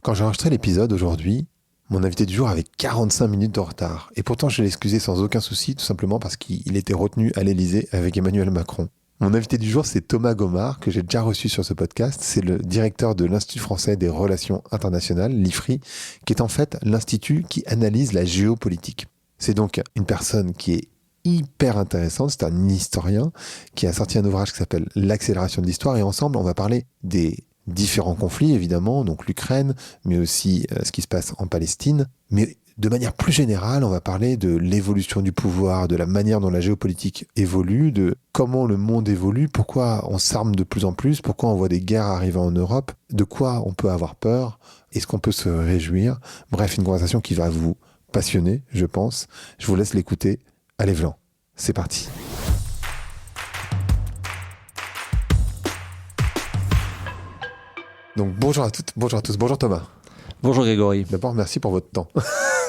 Quand j'ai enregistré l'épisode aujourd'hui, mon invité du jour avait 45 minutes de retard. Et pourtant, je l'ai excusé sans aucun souci, tout simplement parce qu'il était retenu à l'Élysée avec Emmanuel Macron. Mon invité du jour, c'est Thomas Gomard, que j'ai déjà reçu sur ce podcast. C'est le directeur de l'Institut français des relations internationales, l'IFRI, qui est en fait l'institut qui analyse la géopolitique. C'est donc une personne qui est hyper intéressante, c'est un historien qui a sorti un ouvrage qui s'appelle L'accélération de l'histoire, et ensemble, on va parler des différents conflits, évidemment, donc l'Ukraine, mais aussi ce qui se passe en Palestine. Mais de manière plus générale, on va parler de l'évolution du pouvoir, de la manière dont la géopolitique évolue, de comment le monde évolue, pourquoi on s'arme de plus en plus, pourquoi on voit des guerres arriver en Europe, de quoi on peut avoir peur, est-ce qu'on peut se réjouir. Bref, une conversation qui va vous passionner, je pense. Je vous laisse l'écouter. Allez, Vlan, c'est parti. Donc bonjour à toutes, bonjour à tous, bonjour Thomas. Bonjour Grégory. D'abord, merci pour votre temps.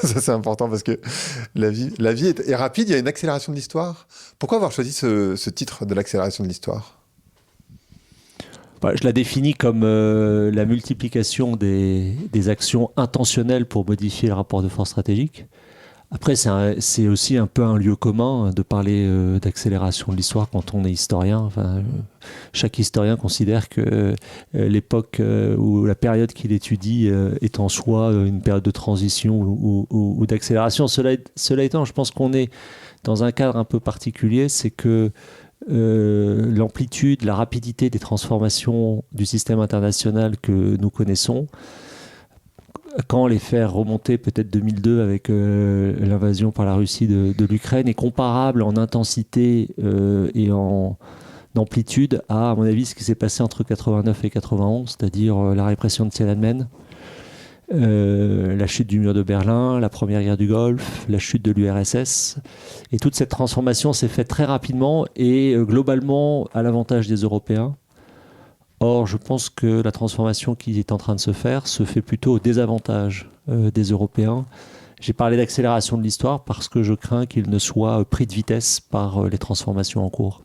Ça, c'est important parce que la vie est rapide, il y a une accélération de l'histoire. Pourquoi avoir choisi ce titre de l'accélération de l'histoire ? Je la définis comme la multiplication des actions intentionnelles pour modifier le rapport de force stratégique. Après, c'est aussi un peu un lieu commun de parler d'accélération de l'histoire quand on est historien. Enfin, chaque historien considère que l'époque ou la période qu'il étudie est en soi une période de transition ou d'accélération. Cela étant, je pense qu'on est dans un cadre un peu particulier, c'est que l'amplitude, la rapidité des transformations du système international que nous connaissons, quand les faire remonter peut-être 2002 avec l'invasion par la Russie de l'Ukraine, est comparable en intensité et en amplitude à mon avis, ce qui s'est passé entre 89 et 91, c'est-à-dire la répression de Tiananmen, la chute du mur de Berlin, la première guerre du Golfe, la chute de l'URSS. Et toute cette transformation s'est faite très rapidement et globalement à l'avantage des Européens. Or, je pense que la transformation qui est en train de se faire se fait plutôt au désavantage des Européens. J'ai parlé d'accélération de l'histoire parce que je crains qu'il ne soit pris de vitesse par les transformations en cours.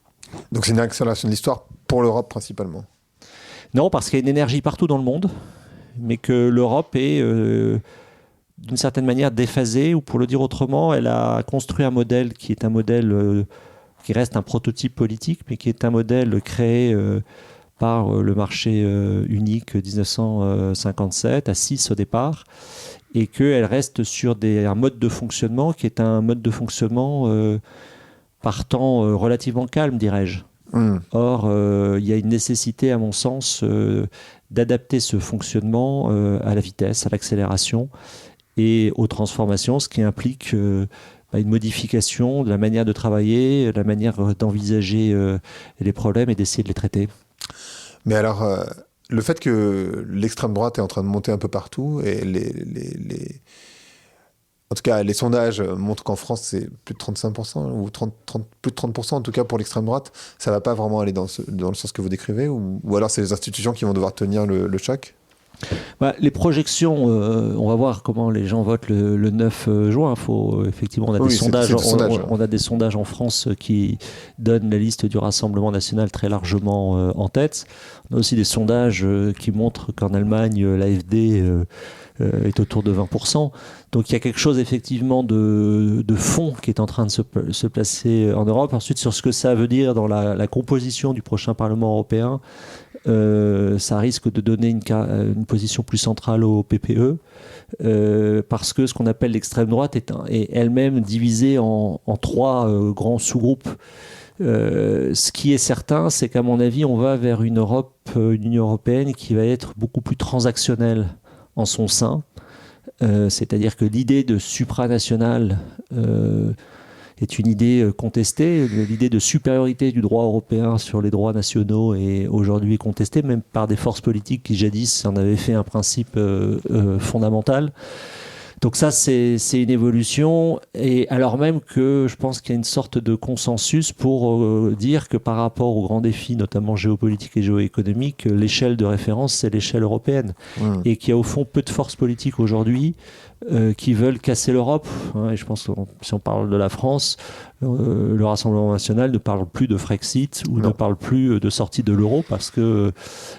Donc c'est une accélération de l'histoire pour l'Europe principalement ? Non, parce qu'il y a une énergie partout dans le monde, mais que l'Europe est d'une certaine manière déphasée, ou pour le dire autrement, elle a construit un modèle qui est un modèle qui reste un prototype politique, mais qui est un modèle créé par le marché unique 1957, à 6 au départ, et qu'elle reste sur un mode de fonctionnement qui est un mode de fonctionnement par temps relativement calme, dirais-je. Or, il y a une nécessité, à mon sens, d'adapter ce fonctionnement à la vitesse, à l'accélération et aux transformations, ce qui implique une modification de la manière de travailler, la manière d'envisager les problèmes et d'essayer de les traiter. Mais alors, le fait que l'extrême droite est en train de monter un peu partout, et en tout cas, les sondages montrent qu'en France, c'est plus de 35%, ou plus de 30% en tout cas pour l'extrême droite, ça ne va pas vraiment aller dans le sens que vous décrivez, ou alors c'est les institutions qui vont devoir tenir le choc ? Les projections, on va voir comment les gens votent le 9 juin. Effectivement, on a des sondages en France qui donnent la liste du Rassemblement national très largement en tête. On a aussi des sondages qui montrent qu'en Allemagne, l'AfD est autour de 20%. Donc il y a quelque chose effectivement de fond qui est en train de se placer en Europe. Ensuite, sur ce que ça veut dire dans la composition du prochain Parlement européen, ça risque de donner une position plus centrale au PPE, parce que ce qu'on appelle l'extrême droite est elle-même divisée en trois grands sous-groupes. Ce qui est certain, c'est qu'à mon avis, on va vers une Union européenne qui va être beaucoup plus transactionnelle en son sein. C'est-à-dire que l'idée de supranational est une idée contestée. L'idée de supériorité du droit européen sur les droits nationaux est aujourd'hui contestée, même par des forces politiques qui jadis en avaient fait un principe fondamental. Donc ça, c'est une évolution, et alors même que je pense qu'il y a une sorte de consensus pour dire que par rapport aux grands défis, notamment géopolitiques et géoéconomiques, l'échelle de référence, c'est l'échelle européenne. Et qu'il y a au fond peu de forces politiques aujourd'hui qui veulent casser l'Europe. Et je pense que si on parle de la France, le Rassemblement national ne parle plus de Frexit ou ne parle plus de sortie de l'euro parce que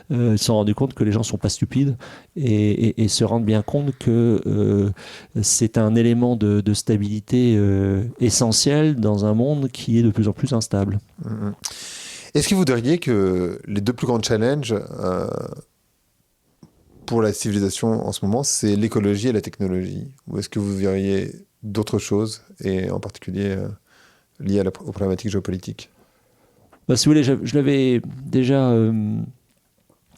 ils se sont rendus compte que les gens ne sont pas stupides et se rendent bien compte que c'est un élément de stabilité essentiel dans un monde qui est de plus en plus instable. Est-ce que vous diriez que les deux plus grands challenges pour la civilisation en ce moment, c'est l'écologie et la technologie? Ou est-ce que vous verriez d'autres choses, et en particulier liées aux problématiques géopolitiques? Si vous voulez, je l'avais déjà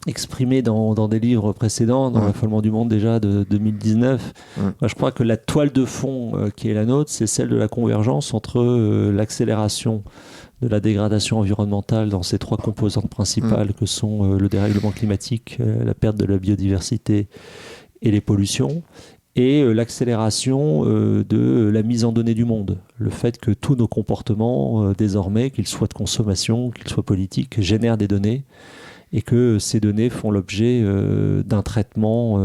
exprimé dans des livres précédents, dans l'affolement du monde déjà de 2019. Je crois que la toile de fond qui est la nôtre, c'est celle de la convergence entre l'accélération de la dégradation environnementale dans ces trois composantes principales que sont le dérèglement climatique, la perte de la biodiversité et les pollutions, et l'accélération de la mise en données du monde. Le fait que tous nos comportements, désormais, qu'ils soient de consommation, qu'ils soient politiques, génèrent des données, et que ces données font l'objet d'un traitement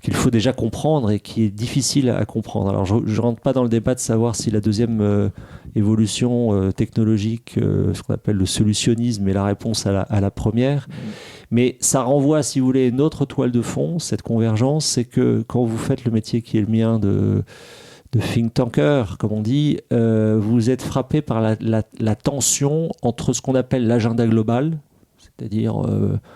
qu'il faut déjà comprendre et qui est difficile à comprendre. Alors je ne rentre pas dans le débat de savoir si la deuxième évolution technologique, ce qu'on appelle le solutionnisme, est la réponse à la première. Mais ça renvoie, si vous voulez, une autre toile de fond, cette convergence, c'est que quand vous faites le métier qui est le mien de think tanker, comme on dit, vous êtes frappé par la tension entre ce qu'on appelle l'agenda global, c'est-à-dire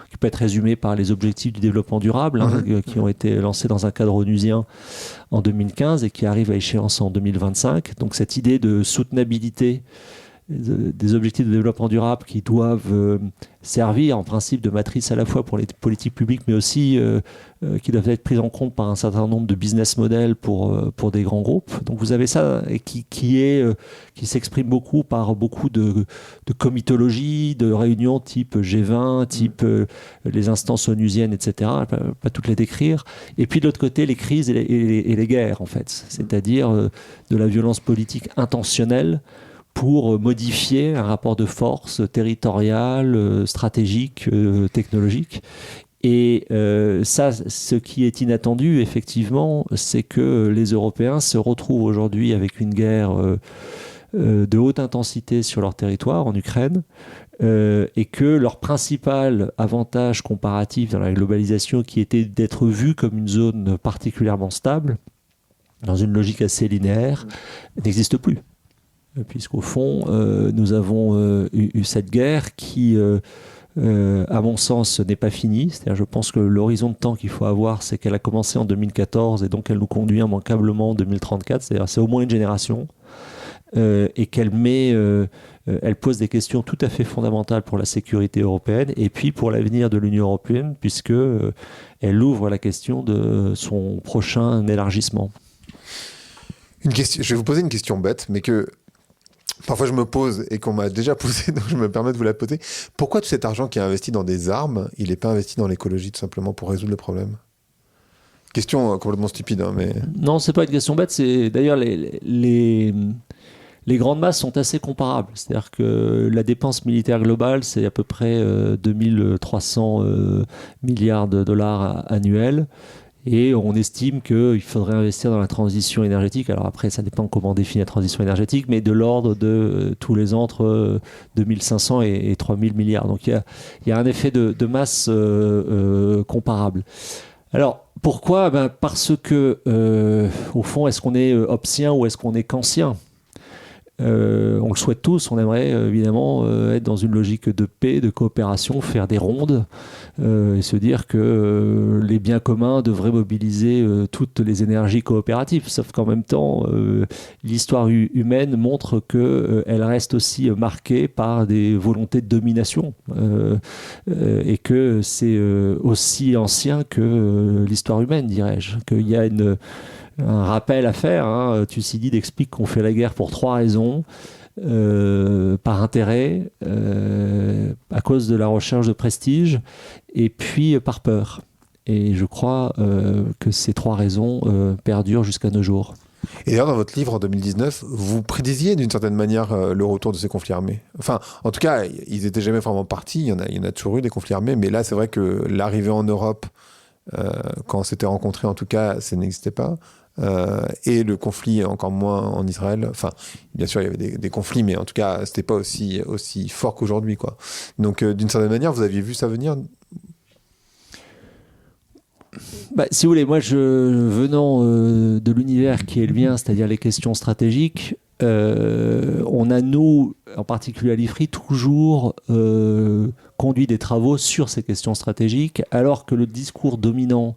qui peut être résumé par les objectifs du développement durable, qui ont été lancés dans un cadre onusien en 2015 et qui arrivent à échéance en 2025. Donc cette idée de soutenabilité des objectifs de développement durable qui doivent servir en principe de matrice à la fois pour les politiques publiques, mais aussi qui doivent être prises en compte par un certain nombre de business models pour des grands groupes. Donc vous avez ça et qui s'exprime beaucoup par beaucoup de comitologie, de réunions type G20, type les instances onusiennes, etc. Pas toutes les décrire. Et puis de l'autre côté, les crises et les guerres, en fait. C'est-à-dire de la violence politique intentionnelle pour modifier un rapport de force territorial, stratégique, technologique. Et ça, ce qui est inattendu, effectivement, c'est que les Européens se retrouvent aujourd'hui avec une guerre de haute intensité sur leur territoire, en Ukraine, et que leur principal avantage comparatif dans la globalisation, qui était d'être vu comme une zone particulièrement stable, dans une logique assez linéaire, n'existe plus. Puisqu'au fond, nous avons eu cette guerre qui, à mon sens, n'est pas finie. C'est-à-dire, je pense que l'horizon de temps qu'il faut avoir, c'est qu'elle a commencé en 2014 et donc elle nous conduit immanquablement en 2034. C'est-à-dire, c'est au moins une génération. Et qu'elle elle pose des questions tout à fait fondamentales pour la sécurité européenne et puis pour l'avenir de l'Union européenne, puisque elle ouvre la question de son prochain élargissement. Je vais vous poser une question bête, mais que parfois je me pose et qu'on m'a déjà posé, donc je me permets de vous la poser. Pourquoi tout cet argent qui est investi dans des armes, il n'est pas investi dans l'écologie tout simplement pour résoudre le problème? Question complètement stupide, mais... Non, c'est pas une question bête. C'est d'ailleurs les grandes masses sont assez comparables. C'est-à-dire que la dépense militaire globale, c'est à peu près 2300 milliards de dollars annuels. Et on estime qu'il faudrait investir dans la transition énergétique. Alors après, ça dépend comment on définit la transition énergétique, mais de l'ordre de tous les entre 2500 et 3000 milliards. Donc il y a un effet de masse comparable. Alors pourquoi ? Parce que, au fond, est-ce qu'on est hobbesien ou est-ce qu'on est kantien ? On le souhaite tous, on aimerait évidemment être dans une logique de paix, de coopération, faire des rondes et se dire que les biens communs devraient mobiliser toutes les énergies coopératives. Sauf qu'en même temps, l'histoire humaine montre qu'elle reste aussi marquée par des volontés de domination et que c'est aussi ancien que l'histoire humaine, dirais-je. Qu'il y a un rappel à faire. Thucydide explique qu'on fait la guerre pour 3 raisons. Par intérêt, à cause de la recherche de prestige, et puis par peur. Et je crois que ces 3 raisons perdurent jusqu'à nos jours. Et d'ailleurs, dans votre livre en 2019, vous prédisiez d'une certaine manière le retour de ces conflits armés. Enfin, en tout cas, ils n'étaient jamais vraiment partis. Il y en a toujours eu des conflits armés, mais là, c'est vrai que l'arrivée en Europe Quand on s'était rencontrés, en tout cas, ça n'existait pas. Et le conflit encore moins en Israël. Enfin, bien sûr, il y avait des conflits, mais en tout cas, c'était pas aussi fort qu'aujourd'hui, quoi. Donc, d'une certaine manière, vous aviez vu ça venir? Si vous voulez, moi, venant de l'univers qui est le mien, c'est-à-dire les questions stratégiques, on a, nous, en particulier à l'IFRI, toujours conduit des travaux sur ces questions stratégiques, alors que le discours dominant,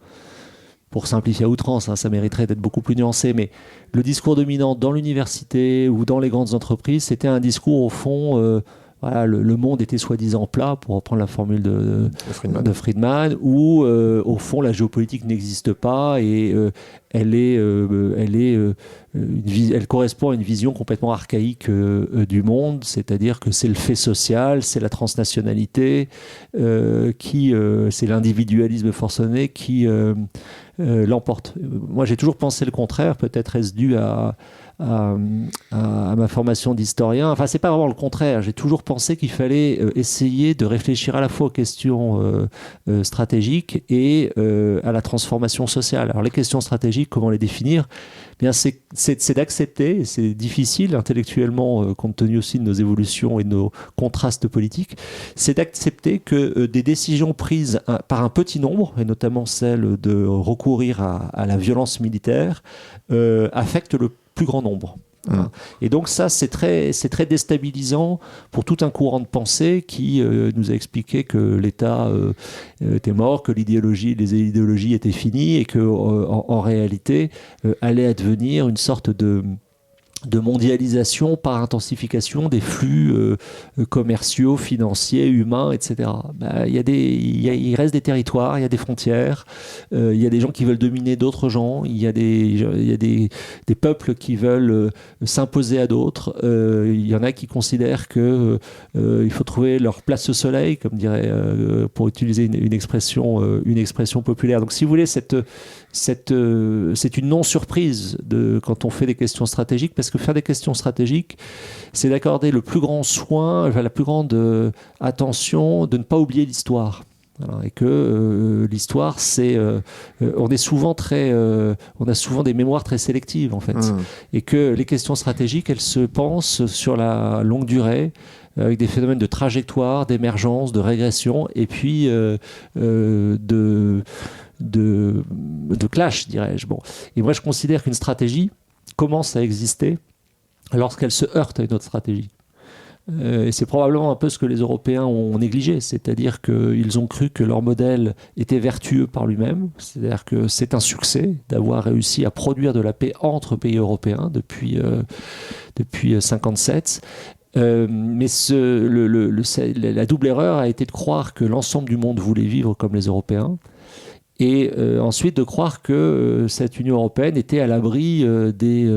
pour simplifier à outrance, ça mériterait d'être beaucoup plus nuancé, mais le discours dominant dans l'université ou dans les grandes entreprises, c'était un discours, au fond, voilà, le monde était soi-disant plat, pour reprendre la formule de Friedman, où, au fond, la géopolitique n'existe pas et elle correspond à une vision complètement archaïque du monde, c'est-à-dire que c'est le fait social, c'est la transnationalité, c'est l'individualisme forcené qui l'emporte. Moi, j'ai toujours pensé le contraire, peut-être est-ce dû à ma formation d'historien. Enfin, c'est pas vraiment le contraire. J'ai toujours pensé qu'il fallait essayer de réfléchir à la fois aux questions stratégiques et à la transformation sociale. Alors, les questions stratégiques, comment les définir ? Bien, c'est d'accepter, c'est difficile intellectuellement, compte tenu aussi de nos évolutions et de nos contrastes politiques, c'est d'accepter que des décisions prises par un petit nombre, et notamment celle de recourir à la violence militaire, affectent le plus grand nombre. Et donc ça, c'est très déstabilisant pour tout un courant de pensée qui nous a expliqué que l'État était mort, que les idéologies étaient finies et que en réalité allait advenir une sorte de mondialisation par intensification des flux commerciaux, financiers, humains, etc. Il reste des territoires, il y a des frontières, il y a des gens qui veulent dominer d'autres gens, il y a des peuples qui veulent s'imposer à d'autres, il y en a qui considèrent que il faut trouver leur place au soleil, comme dirait, pour utiliser une expression populaire. Donc si vous voulez, c'est une non-surprise quand on fait des questions stratégiques, parce que faire des questions stratégiques, c'est d'accorder le plus grand soin, la plus grande attention de ne pas oublier l'histoire. Alors, et que l'histoire, on a souvent des mémoires très sélectives en fait, et que les questions stratégiques, elles se pensent sur la longue durée, avec des phénomènes de trajectoire, d'émergence, de régression, et puis de clash, dirais-je. Bon. Et moi, je considère qu'une stratégie commence à exister lorsqu'elle se heurte à une autre stratégie. Et c'est probablement un peu ce que les Européens ont négligé, c'est-à-dire qu'ils ont cru que leur modèle était vertueux par lui-même, c'est-à-dire que c'est un succès d'avoir réussi à produire de la paix entre pays européens depuis 1957. Mais la double erreur a été de croire que l'ensemble du monde voulait vivre comme les Européens, et ensuite de croire que cette Union européenne était à l'abri des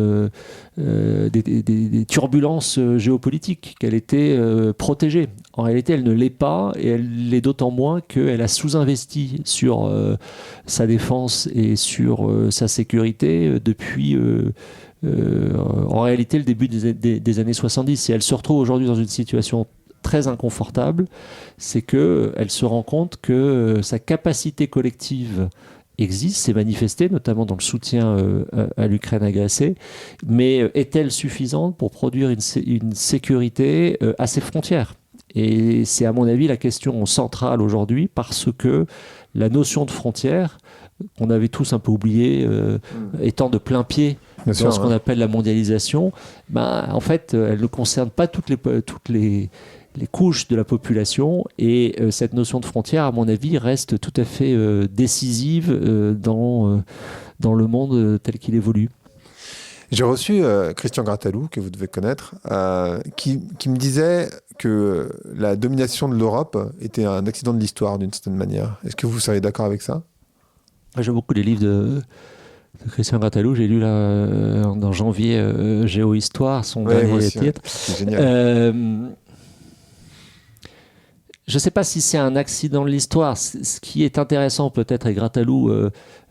turbulences géopolitiques, qu'elle était protégée. En réalité, elle ne l'est pas, et elle l'est d'autant moins qu'elle a sous-investi sur sa défense et sur sa sécurité depuis en réalité le début des années 70. Et elle se retrouve aujourd'hui dans une situation très inconfortable, c'est qu'elle se rend compte que sa capacité collective existe, s'est manifestée, notamment dans le soutien à l'Ukraine agressée, mais est-elle suffisante pour produire une sécurité à ses frontières ? Et c'est à mon avis la question centrale aujourd'hui, parce que la notion de frontière, qu'on avait tous un peu oubliée, étant de plein pied dans ce qu'on appelle la mondialisation, en fait, elle ne concerne pas toutes les couches de la population, et cette notion de frontière, à mon avis, reste tout à fait décisive dans le monde tel qu'il évolue. J'ai reçu Christian Grattalou, que vous devez connaître, qui me disait que la domination de l'Europe était un accident de l'histoire d'une certaine manière. Est-ce que vous seriez d'accord avec ça ? J'aime beaucoup les livres de Christian Grattalou. J'ai lu dans janvier Géohistoire, son dernier titre. C'est génial. Je ne sais pas si c'est un accident de l'histoire. Ce qui est intéressant peut-être, et Grattalou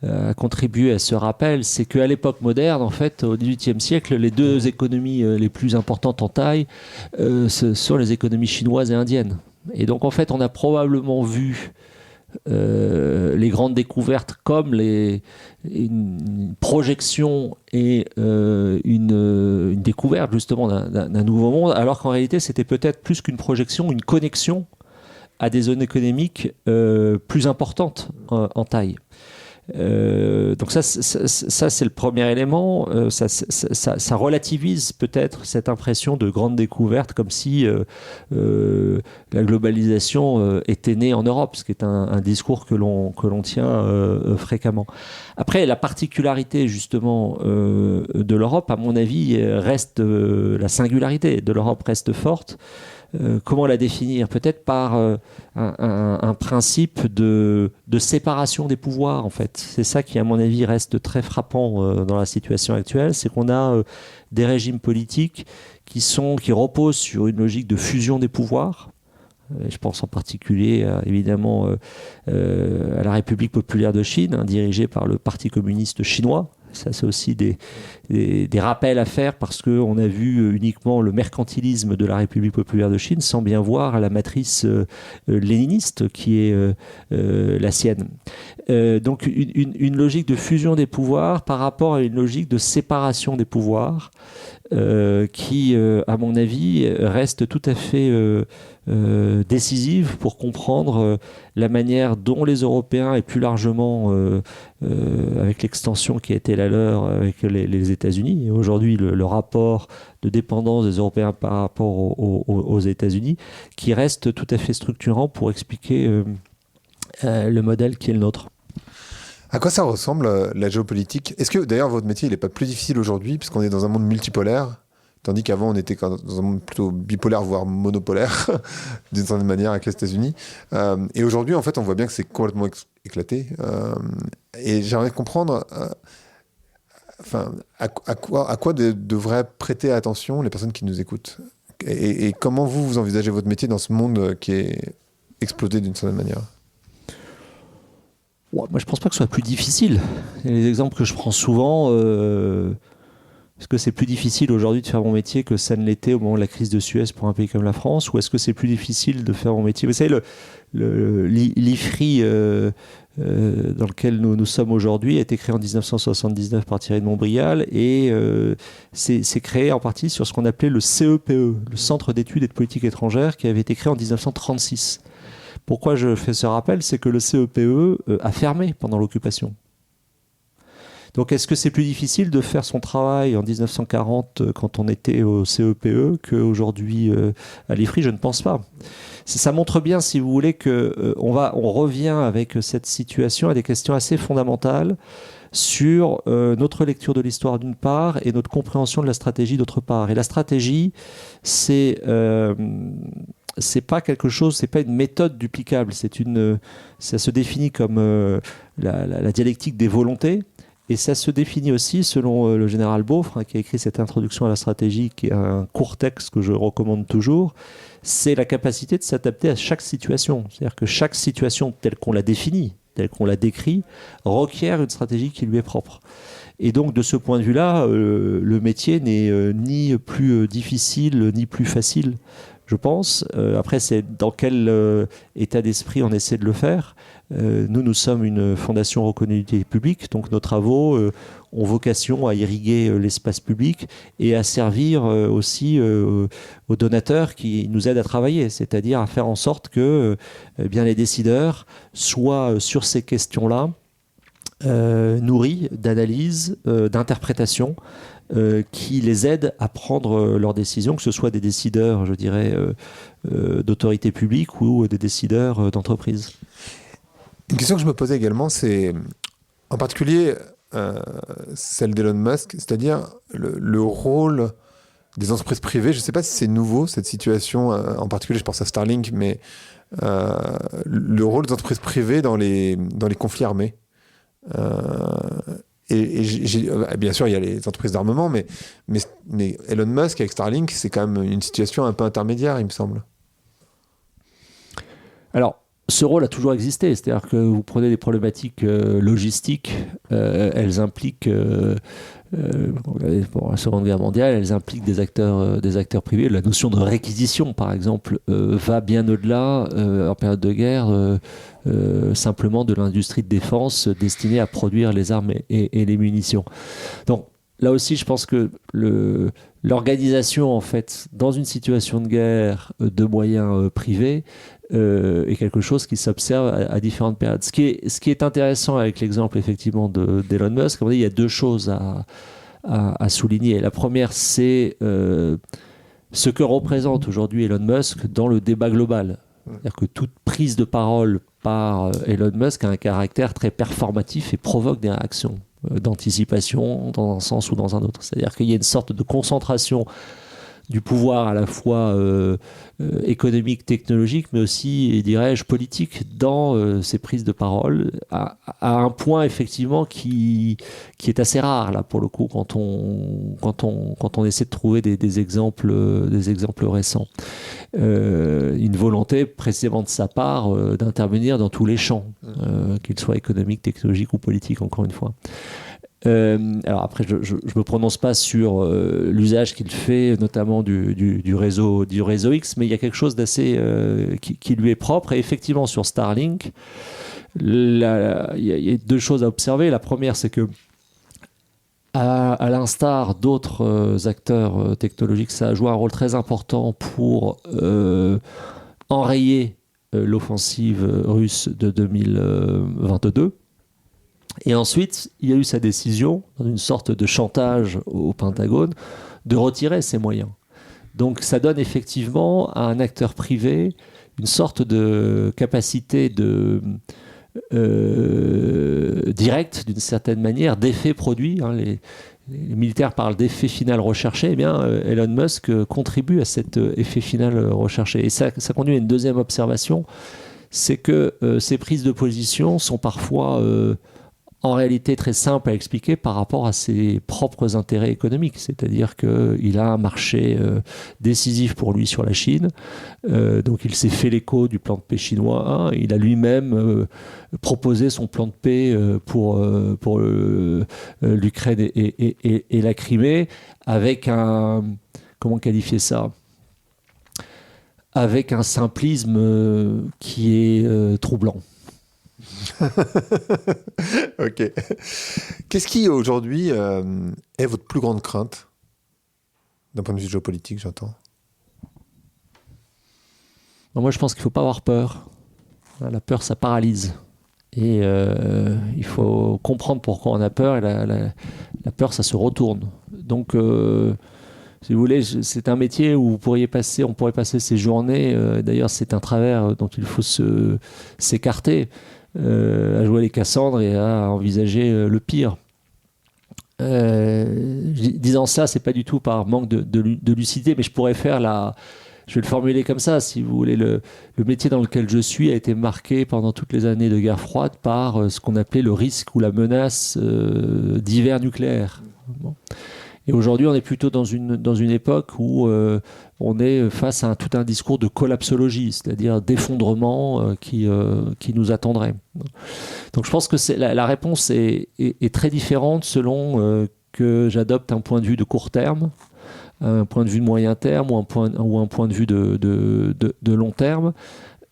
a contribué à ce rappel, c'est qu'à l'époque moderne, en fait, au XVIIIe siècle, les deux économies les plus importantes en taille ce sont les économies chinoises et indiennes. Et donc, en fait, on a probablement vu les grandes découvertes comme une projection et une découverte justement d'un nouveau monde, alors qu'en réalité c'était peut-être plus qu'une projection, une connexion à des zones économiques plus importantes en taille. Donc ça c'est le premier élément. Ça relativise peut-être cette impression de grande découverte, comme si la globalisation était née en Europe, ce qui est un discours que l'on tient fréquemment. Après, la particularité justement de l'Europe, à mon avis, reste la singularité de l'Europe reste forte. Comment la définir? Peut-être par un principe de séparation des pouvoirs, en fait. C'est ça qui, à mon avis, reste très frappant dans la situation actuelle. C'est qu'on a des régimes politiques qui reposent sur une logique de fusion des pouvoirs. Je pense en particulier, évidemment, à la République populaire de Chine, dirigée par le Parti communiste chinois. Ça, c'est aussi des rappels à faire, parce qu'on a vu uniquement le mercantilisme de la République populaire de Chine sans bien voir la matrice léniniste qui est la sienne. Donc une logique de fusion des pouvoirs par rapport à une logique de séparation des pouvoirs qui, à mon avis, reste tout à fait décisive pour comprendre la manière dont les Européens, et plus largement avec l'extension qui a été la leur avec les États-Unis, et aujourd'hui le rapport de dépendance des Européens par rapport aux États-Unis, qui reste tout à fait structurant pour expliquer le modèle qui est le nôtre. À quoi ça ressemble la géopolitique? Est-ce que d'ailleurs votre métier n'est pas plus difficile aujourd'hui, puisqu'on est dans un monde multipolaire, tandis qu'avant on était dans un monde plutôt bipolaire, voire monopolaire, d'une certaine manière, avec les États-Unis. Et aujourd'hui, en fait, on voit bien que c'est complètement éclaté. Et j'aimerais comprendre à quoi devraient prêter attention les personnes qui nous écoutent. Et comment vous envisagez votre métier dans ce monde qui est explosé d'une certaine manière? Ouais, moi, je pense pas que ce soit plus difficile. Les exemples que je prends souvent, est-ce que c'est plus difficile aujourd'hui de faire mon métier que ça ne l'était au moment de la crise de Suez pour un pays comme la France, ou est-ce que c'est plus difficile de faire mon métier? Vous savez, l'IFRI dans lequel nous sommes aujourd'hui a été créé en 1979 par Thierry de Montbrial, et c'est créé en partie sur ce qu'on appelait le CEPE, le Centre d'études et de politique étrangère, qui avait été créé en 1936. Pourquoi je fais ce rappel? C'est que le CEPE a fermé pendant l'occupation. Donc est-ce que c'est plus difficile de faire son travail en 1940 quand on était au CEPE qu'aujourd'hui à l'IFRI? Je ne pense pas. Ça montre bien, si vous voulez, qu'on revient avec cette situation à des questions assez fondamentales sur notre lecture de l'histoire d'une part et notre compréhension de la stratégie d'autre part. Et la stratégie, c'est pas quelque chose, c'est pas une méthode duplicable. Ça se définit comme la dialectique des volontés. Et ça se définit aussi, selon le général Beaufre, qui a écrit cette introduction à la stratégie, qui est un court texte que je recommande toujours, c'est la capacité de s'adapter à chaque situation. C'est-à-dire que chaque situation telle qu'on la définit, telle qu'on la décrit, requiert une stratégie qui lui est propre. Et donc, de ce point de vue-là, le métier n'est ni plus difficile, ni plus facile, je pense. Après, c'est dans quel état d'esprit on essaie de le faire. Nous sommes une fondation reconnue d'utilité publique, donc nos travaux ont vocation à irriguer l'espace public et à servir aussi aux donateurs qui nous aident à travailler, c'est-à-dire à faire en sorte que bien les décideurs soient sur ces questions-là nourris d'analyse, d'interprétation, qui les aident à prendre leurs décisions, que ce soit des décideurs, je dirais, d'autorité publique ou des décideurs d'entreprise. Une question que je me posais également, c'est en particulier celle d'Elon Musk, c'est-à-dire le rôle des entreprises privées. Je ne sais pas si c'est nouveau, cette situation, en particulier je pense à Starlink, mais le rôle des entreprises privées dans les conflits armés. Bien sûr, il y a les entreprises d'armement, mais Elon Musk avec Starlink, c'est quand même une situation un peu intermédiaire, il me semble. Alors, ce rôle a toujours existé, c'est-à-dire que vous prenez des problématiques logistiques, elles impliquent, pour la Seconde Guerre mondiale, elles impliquent des acteurs privés. La notion de réquisition, par exemple, va bien au-delà, en période de guerre, simplement de l'industrie de défense destinée à produire les armes et les munitions. Donc, là aussi, je pense que l'organisation, en fait, dans une situation de guerre de moyens privés, est quelque chose qui s'observe à différentes périodes. Ce qui est intéressant avec l'exemple, effectivement, d'Elon Musk, il y a deux choses à souligner. La première, c'est ce que représente aujourd'hui Elon Musk dans le débat global. C'est-à-dire que toute prise de parole par Elon Musk a un caractère très performatif et provoque des réactions d'anticipation dans un sens ou dans un autre. C'est-à-dire qu'il y a une sorte de concentration du pouvoir à la fois économique, technologique, mais aussi, dirais-je, politique dans ces prises de parole, à un point effectivement qui est assez rare là pour le coup quand on essaie de trouver des exemples récents. Une volonté précisément de sa part d'intervenir dans tous les champs, qu'ils soient économiques, technologiques ou politiques, encore une fois. Alors après, je me prononce pas sur l'usage qu'il fait, notamment du réseau X, mais il y a quelque chose d'assez qui lui est propre. Et effectivement, sur Starlink, il y a deux choses à observer. La première, c'est que à l'instar d'autres acteurs technologiques, ça a joué un rôle très important pour enrayer l'offensive russe de 2022. Et ensuite, il y a eu sa décision, dans une sorte de chantage au Pentagone, de retirer ces moyens. Donc ça donne effectivement à un acteur privé une sorte de capacité directe, d'une certaine manière, d'effet produit. Les militaires parlent d'effet final recherché. Eh bien, Elon Musk contribue à cet effet final recherché. Et ça conduit à une deuxième observation, c'est que ces prises de position sont parfois en réalité très simple à expliquer par rapport à ses propres intérêts économiques. C'est-à-dire qu'il a un marché décisif pour lui sur la Chine, donc il s'est fait l'écho du plan de paix chinois, il a lui-même proposé son plan de paix pour l'Ukraine et la Crimée, avec comment qualifier ça ? Avec un simplisme qui est troublant. Ok. Qu'est-ce qui aujourd'hui est votre plus grande crainte d'un point de vue géopolitique, j'entends? Moi, je pense qu'il ne faut pas avoir peur. La peur, ça paralyse. Et il faut comprendre pourquoi on a peur. Et la peur, ça se retourne. Donc, si vous voulez, c'est un métier où on pourrait passer ses journées. D'ailleurs, c'est un travers dont il faut s'écarter. À jouer les Cassandres et à envisager le pire. Disant ça, c'est pas du tout par manque de lucidité, mais je pourrais je vais le formuler comme ça, si vous voulez. Le métier dans lequel je suis a été marqué pendant toutes les années de guerre froide par ce qu'on appelait le risque ou la menace d'hiver nucléaire. Bon. Et aujourd'hui, on est plutôt dans une époque où on est face à tout un discours de collapsologie, c'est-à-dire d'effondrement qui nous attendrait. Donc je pense que la réponse est très différente selon que j'adopte un point de vue de court terme, un point de vue de moyen terme ou un point de vue de long terme.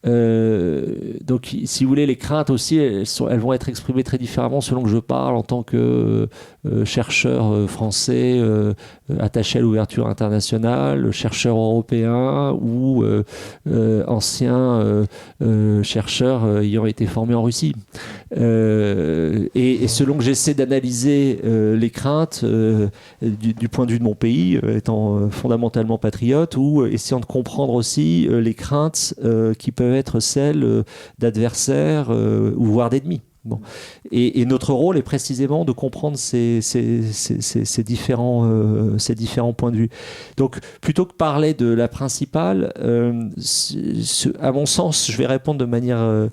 Donc, si vous voulez, les craintes aussi, elles vont être exprimées très différemment selon que je parle en tant que chercheur français attaché à l'ouverture internationale, chercheur européen ou ancien chercheur ayant été formé en Russie. Et selon que j'essaie d'analyser les craintes du point de vue de mon pays, étant fondamentalement patriote, ou essayant de comprendre aussi les craintes qui peuvent être celles d'adversaires ou voire d'ennemis. Bon. Et notre rôle est précisément de comprendre ces différents points de vue. Donc, plutôt que parler de la principale, à mon sens, je vais répondre de manière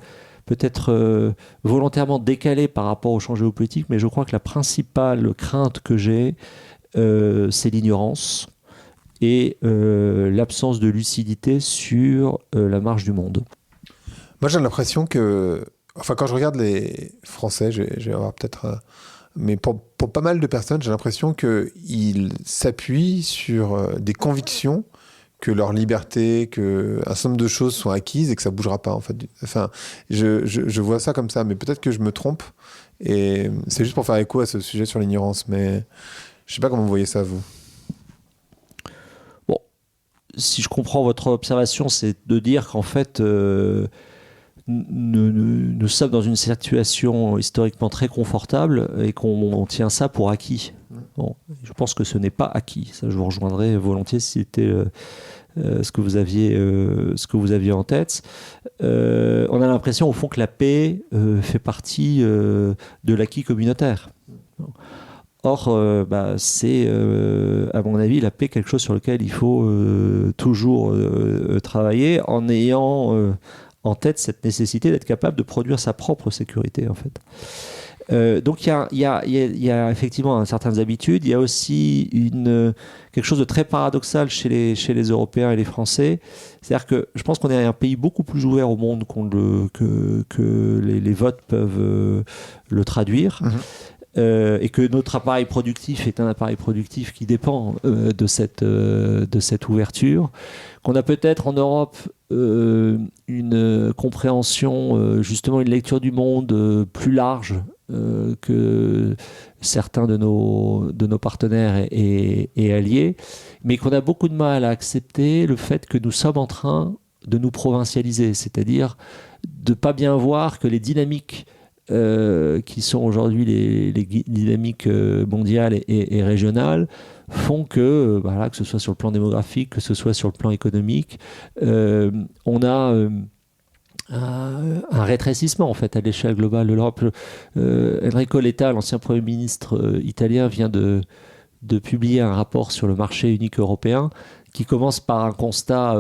peut-être volontairement décalée par rapport au champ géopolitique, mais je crois que la principale crainte que j'ai, c'est l'ignorance et l'absence de lucidité sur la marche du monde. Moi, j'ai l'impression que, enfin, quand je regarde les Français, je vais avoir peut-être, mais pour pas mal de personnes, j'ai l'impression qu'ils s'appuient sur des convictions que leur liberté, que un certain nombre de choses sont acquises et que ça bougera pas, en fait. Enfin, je vois ça comme ça, mais peut-être que je me trompe. Et c'est juste pour faire écho à ce sujet sur l'ignorance, mais je sais pas comment vous voyez ça, vous. Bon, si je comprends votre observation, c'est de dire qu'en fait, nous sommes dans une situation historiquement très confortable et qu'on tient ça pour acquis. Bon, je pense que ce n'est pas acquis. Ça, je vous rejoindrai volontiers si c'était ce que vous aviez en tête. On a l'impression au fond que la paix fait partie de l'acquis communautaire. Or, c'est, à mon avis, la paix quelque chose sur lequel il faut toujours travailler en ayant en tête cette nécessité d'être capable de produire sa propre sécurité, en fait. Donc il y a effectivement certaines habitudes. Il y a aussi quelque chose de très paradoxal chez les Européens et les Français. C'est-à-dire que je pense qu'on est un pays beaucoup plus ouvert au monde que les votes peuvent le traduire. Et que notre appareil productif est un appareil productif qui dépend de cette ouverture, qu'on a peut-être en Europe une compréhension, justement une lecture du monde plus large que certains de nos partenaires et alliés, mais qu'on a beaucoup de mal à accepter le fait que nous sommes en train de nous provincialiser, c'est-à-dire de ne pas bien voir que les dynamiques qui sont aujourd'hui les dynamiques mondiales et régionales font que, que ce soit sur le plan démographique, que ce soit sur le plan économique, on a un rétrécissement en fait à l'échelle globale de l'Europe. Enrico Letta, l'ancien Premier ministre italien, vient de publier un rapport sur le marché unique européen qui commence par un constat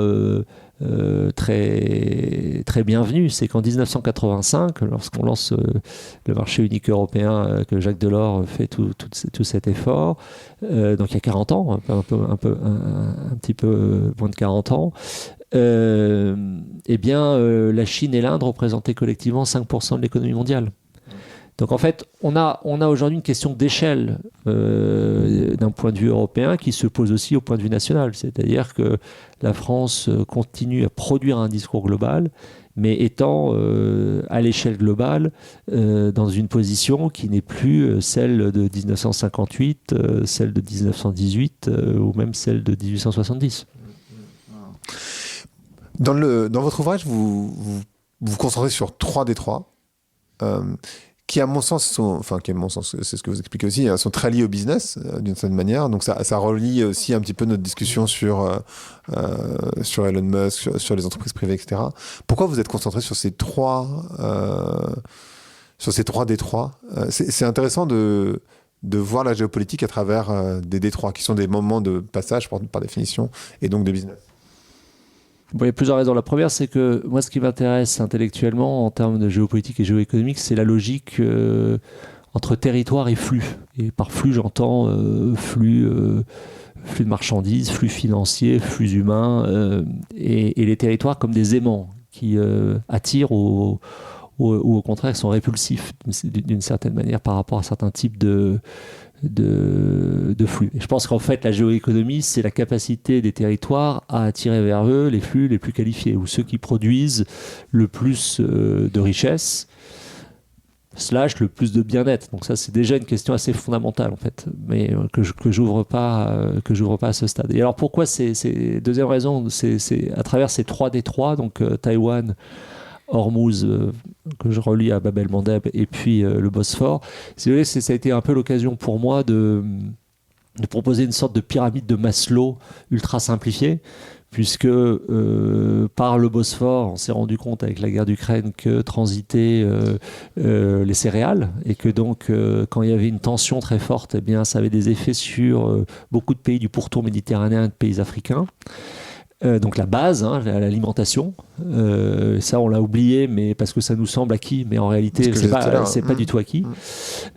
très, très bienvenu. C'est qu'en 1985, lorsqu'on lance le marché unique européen, que Jacques Delors fait tout cet effort, donc il y a 40 ans, un petit peu moins de 40 ans, la Chine et l'Inde représentaient collectivement 5% de l'économie mondiale. Donc en fait, on a aujourd'hui une question d'échelle d'un point de vue européen qui se pose aussi au point de vue national. C'est-à-dire que la France continue à produire un discours global, mais étant à l'échelle globale dans une position qui n'est plus celle de 1958, celle de 1918 ou même celle de 1870. Dans votre ouvrage, vous concentrez sur 3 détroits. Qui à mon sens c'est ce que vous expliquez aussi, sont très liés au business d'une certaine manière. Donc ça relie aussi un petit peu notre discussion sur Elon Musk, sur les entreprises privées, etc. Pourquoi vous êtes concentré sur ces 3 détroits? C'est intéressant de voir la géopolitique à travers des détroits qui sont des moments de passage par définition et donc de business. Bon, il y a plusieurs raisons. La première, c'est que moi, ce qui m'intéresse intellectuellement en termes de géopolitique et géoéconomique, c'est la logique entre territoire et flux. Et par flux, j'entends flux de marchandises, flux financiers, flux humains, et les territoires comme des aimants qui attirent ou au contraire sont répulsifs d'une certaine manière par rapport à certains types de flux. Et je pense qu'en fait, la géoéconomie, c'est la capacité des territoires à attirer vers eux les flux les plus qualifiés, ou ceux qui produisent le plus de richesse, / le plus de bien-être. Donc ça, c'est déjà une question assez fondamentale, en fait, mais que j'ouvre pas à ce stade. Et alors, pourquoi deuxième raison, c'est à travers ces 3 détroits, donc Taïwan, Hormuz, que je relie à Bab el-Mandeb, et puis le Bosphore. Ça a été un peu l'occasion pour moi de proposer une sorte de pyramide de Maslow ultra simplifiée, puisque par le Bosphore, on s'est rendu compte avec la guerre d'Ukraine que transitaient les céréales, et que donc quand il y avait une tension très forte, eh bien, ça avait des effets sur beaucoup de pays du pourtour méditerranéen et de pays africains. Donc la base, l'alimentation, ça on l'a oublié, mais parce que ça nous semble acquis, mais en réalité c'est pas du tout acquis.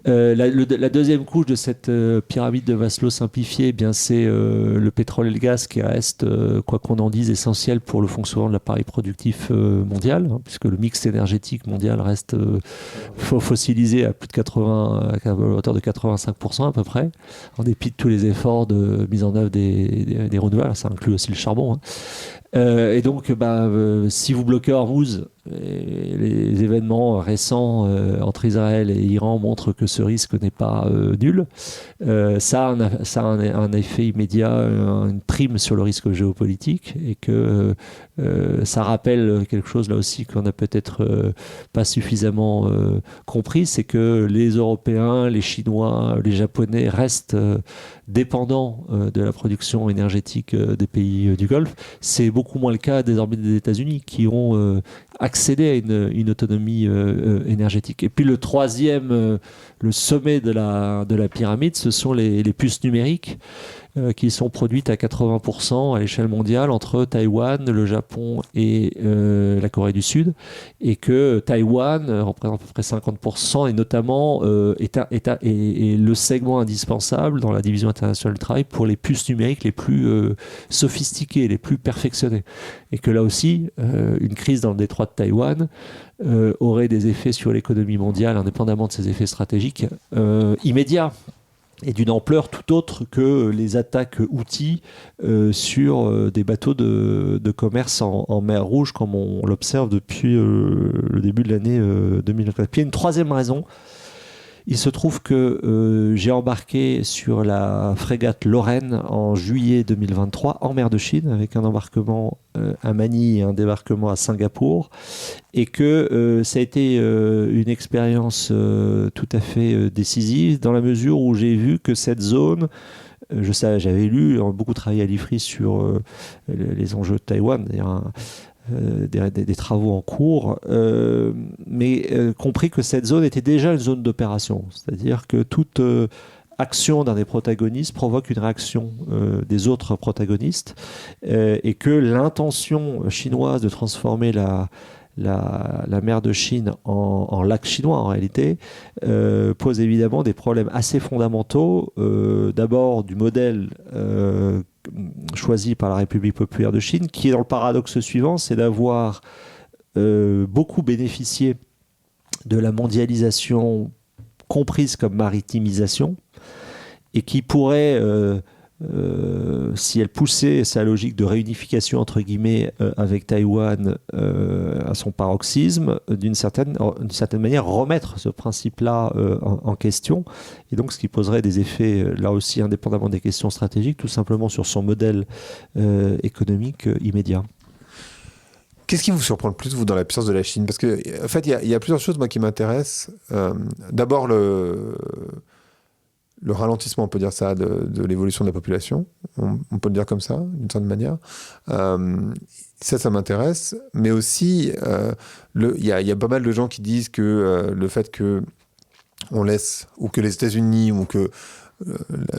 La deuxième couche de cette pyramide de Maslow simplifiée, eh bien c'est le pétrole et le gaz qui reste, quoi qu'on en dise, essentiel pour le fonctionnement de l'appareil productif mondial, puisque le mix énergétique mondial reste fossilisé à plus de 80, à hauteur de 85% à peu près, en dépit de tous les efforts de mise en œuvre des renouvelables. Ça inclut aussi le charbon. Et donc, si vous bloquez Hormuz, les événements récents entre Israël et Iran montrent que ce risque n'est pas nul. Ça a un effet immédiat, une prime sur le risque géopolitique, et que ça rappelle quelque chose là aussi qu'on n'a peut-être pas suffisamment compris, c'est que les Européens, les Chinois, les Japonais restent dépendants de la production énergétique des pays du Golfe. C'est beaucoup moins le cas désormais des États-Unis, qui ont accéder à une autonomie énergétique. Et puis le troisième, le sommet de la pyramide, ce sont les puces numériques qui sont produites à 80% à l'échelle mondiale entre Taïwan, le Japon et la Corée du Sud, et que Taïwan représente à peu près 50% et notamment est le segment indispensable dans la division internationale du travail pour les puces numériques les plus sophistiquées, les plus perfectionnées. Et que là aussi, une crise dans le détroit de Taïwan aurait des effets sur l'économie mondiale, indépendamment de ses effets stratégiques, immédiats, et d'une ampleur tout autre que les attaques outils sur des bateaux de commerce en mer Rouge, comme on l'observe depuis le début de l'année 2024. Puis il y a une troisième raison. Il se trouve que j'ai embarqué sur la frégate Lorraine en juillet 2023 en mer de Chine, avec un embarquement à Manille et un débarquement à Singapour, et que ça a été une expérience tout à fait décisive, dans la mesure où j'ai vu que cette zone, j'avais lu, beaucoup travaillé à l'IFRI sur les enjeux de Taïwan, des travaux en cours, mais compris que cette zone était déjà une zone d'opération, c'est-à-dire que toute action d'un des protagonistes provoque une réaction des autres protagonistes, et que l'intention chinoise de transformer la mer de Chine en lac chinois, en réalité, pose évidemment des problèmes assez fondamentaux, d'abord du modèle choisi par la République populaire de Chine, qui est dans le paradoxe suivant, c'est d'avoir beaucoup bénéficié de la mondialisation comprise comme maritimisation, et qui pourrait, si elle poussait sa logique de réunification entre guillemets avec Taïwan à son paroxysme, d'une certaine manière remettre ce principe-là en question, et donc ce qui poserait des effets là aussi indépendamment des questions stratégiques, tout simplement sur son modèle économique immédiat. Qu'est-ce qui vous surprend le plus, vous, dans la puissance de la Chine? Parce que, en fait, il y a plusieurs choses, moi, qui m'intéressent. D'abord, le ralentissement, on peut dire ça, de l'évolution de la population. On peut le dire comme ça, d'une certaine manière. Ça m'intéresse. Mais aussi, il y a pas mal de gens qui disent que le fait qu'on laisse, ou que les États-Unis, ou que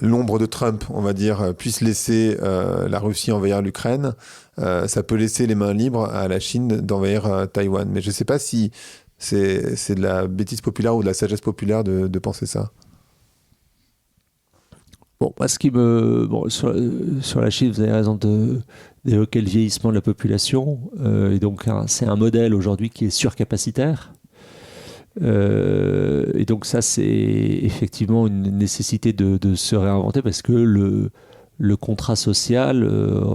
l'ombre de Trump, on va dire, puisse laisser la Russie envahir l'Ukraine, ça peut laisser les mains libres à la Chine d'envahir Taïwan. Mais je ne sais pas si c'est de la bêtise populaire ou de la sagesse populaire de penser ça. Bon, sur la Chine, vous avez raison d'évoquer le vieillissement de la population. Et donc, c'est un modèle aujourd'hui qui est surcapacitaire. Et donc ça, c'est effectivement une nécessité de se réinventer, parce que le contrat social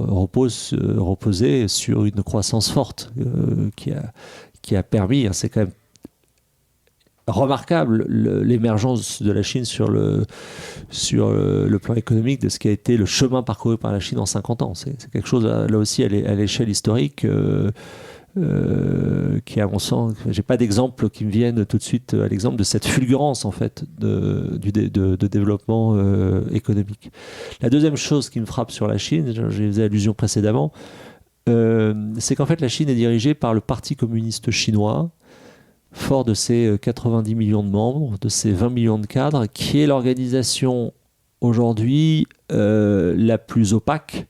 reposait sur une croissance forte qui a permis, c'est quand même remarquable, l'émergence de la Chine sur le plan économique, de ce qui a été le chemin parcouru par la Chine en 50 ans. C'est quelque chose, là aussi, à l'échelle historique, qui, à mon sens, j'ai pas d'exemple qui me viennent tout de suite à l'exemple de cette fulgurance, en fait, de développement économique. La deuxième chose qui me frappe sur la Chine, j'ai fait allusion précédemment, c'est qu'en fait, la Chine est dirigée par le Parti communiste chinois, fort de ses 90 millions de membres, de ses 20 millions de cadres, qui est l'organisation aujourd'hui la plus opaque,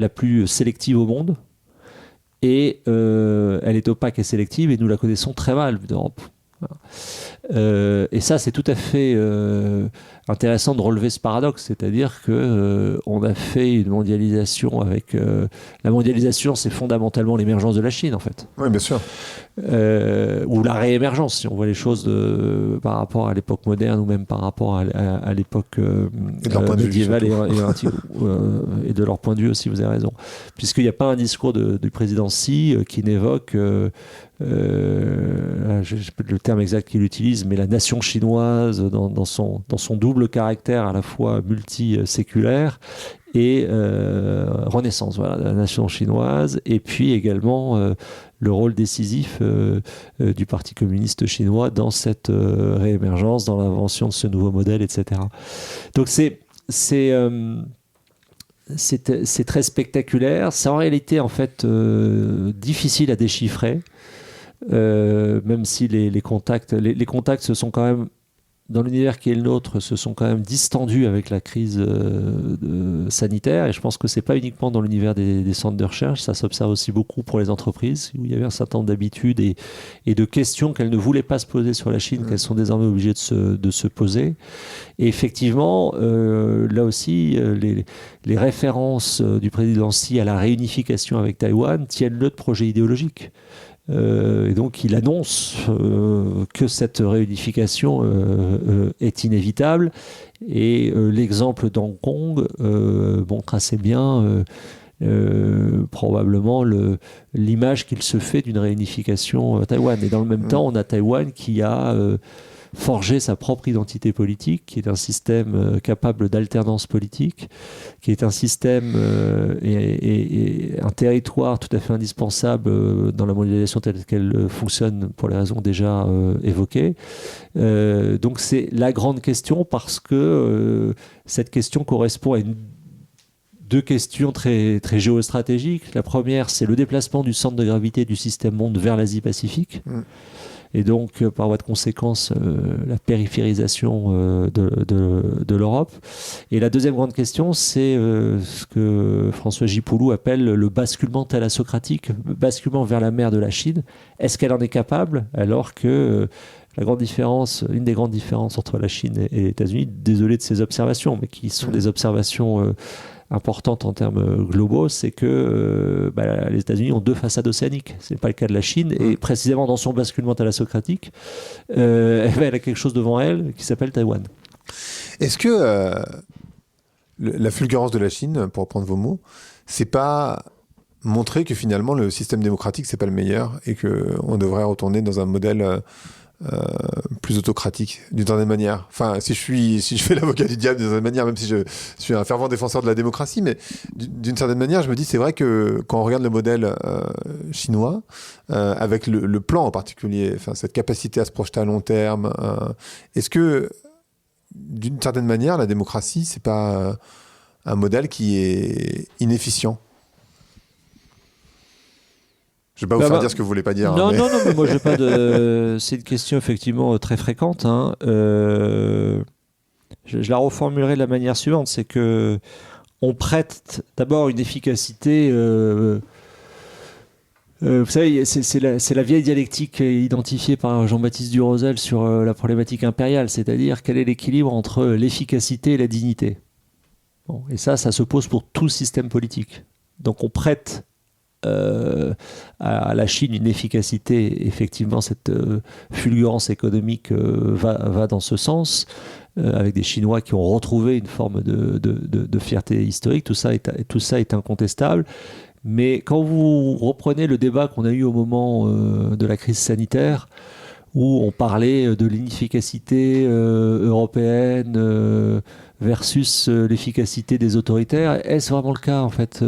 la plus sélective au monde. Et elle est opaque et sélective, et nous la connaissons très mal d'Europe. Et ça, c'est tout à fait intéressant de relever ce paradoxe, c'est-à-dire que on a fait une mondialisation avec la mondialisation, c'est fondamentalement l'émergence de la Chine, en fait. Oui, bien sûr. Ou la réémergence, si on voit les choses par rapport à l'époque moderne, ou même par rapport à l'époque médiévale et de leur point de vue aussi, vous avez raison. Puisqu'il n'y a pas un discours du président Xi qui n'évoque je sais pas le terme exact qu'il utilise, mais la nation chinoise dans son double caractère à la fois multiséculaire et renaissance, voilà, la nation chinoise, et puis également le rôle décisif du Parti communiste chinois dans cette réémergence, dans l'invention de ce nouveau modèle, etc. Donc c'est très spectaculaire. C'est en réalité en fait difficile à déchiffrer. Même si les contacts se sont quand même, dans l'univers qui est le nôtre, se sont quand même distendus avec la crise sanitaire, et je pense que c'est pas uniquement dans l'univers des centres de recherche, ça s'observe aussi beaucoup pour les entreprises, où il y avait un certain nombre d'habitudes et de questions qu'elles ne voulaient pas se poser sur la Chine, qu'elles sont désormais obligées de se poser. Et effectivement, là aussi, les références du président Xi à la réunification avec Taïwan tiennent-le de projet idéologique. Et donc il annonce que cette réunification est inévitable, et l'exemple d'Hong Kong montre assez bien probablement l'image qu'il se fait d'une réunification à Taïwan. Et dans le même temps, on a Taïwan qui a forger sa propre identité politique, qui est un système capable d'alternance politique, qui est un système et un territoire tout à fait indispensable dans la mondialisation telle qu'elle fonctionne pour les raisons déjà évoquées. Donc c'est la grande question, parce que cette question correspond à deux questions très, très géostratégiques. La première, c'est le déplacement du centre de gravité du système monde vers l'Asie-Pacifique. Et donc, par voie de conséquence, la périphérisation de l'Europe. Et la deuxième grande question, c'est ce que François Gipoulou appelle le basculement thalassocratique, le basculement vers la mer de la Chine. Est-ce qu'elle en est capable, alors que une des grandes différences entre la Chine et les États-Unis, désolé de ces observations, mais qui sont des observations importante en termes globaux, c'est que les États-Unis ont deux façades océaniques. Ce n'est pas le cas de la Chine, et précisément dans son basculement thalassocratique, elle a quelque chose devant elle qui s'appelle Taïwan. Est-ce que la fulgurance de la Chine, pour reprendre vos mots, c'est pas montrer que finalement le système démocratique c'est pas le meilleur, et qu'on devrait retourner dans un modèle plus autocratique d'une certaine manière? Enfin, si je fais l'avocat du diable d'une certaine manière, même si je suis un fervent défenseur de la démocratie, mais d'une certaine manière, je me dis, c'est vrai que quand on regarde le modèle chinois, avec le plan en particulier, enfin, cette capacité à se projeter à long terme, est-ce que d'une certaine manière, la démocratie, c'est pas un modèle qui est inefficient? Je ne vais pas vous faire dire ce que vous voulez pas dire. Non, mais moi, j'ai pas de. C'est une question effectivement très fréquente. Je la reformulerai de la manière suivante, c'est que on prête d'abord une efficacité. Vous savez, c'est la vieille dialectique identifiée par Jean-Baptiste Durosel sur la problématique impériale, c'est-à-dire quel est l'équilibre entre l'efficacité et la dignité. Bon, et ça se pose pour tout système politique. Donc on prête à la Chine une efficacité. Effectivement, cette fulgurance économique va dans ce sens, avec des Chinois qui ont retrouvé une forme de fierté historique. Tout ça est incontestable. Mais quand vous reprenez le débat qu'on a eu au moment de la crise sanitaire, où on parlait de l'inefficacité européenne versus l'efficacité des autoritaires, est-ce vraiment le cas, en fait,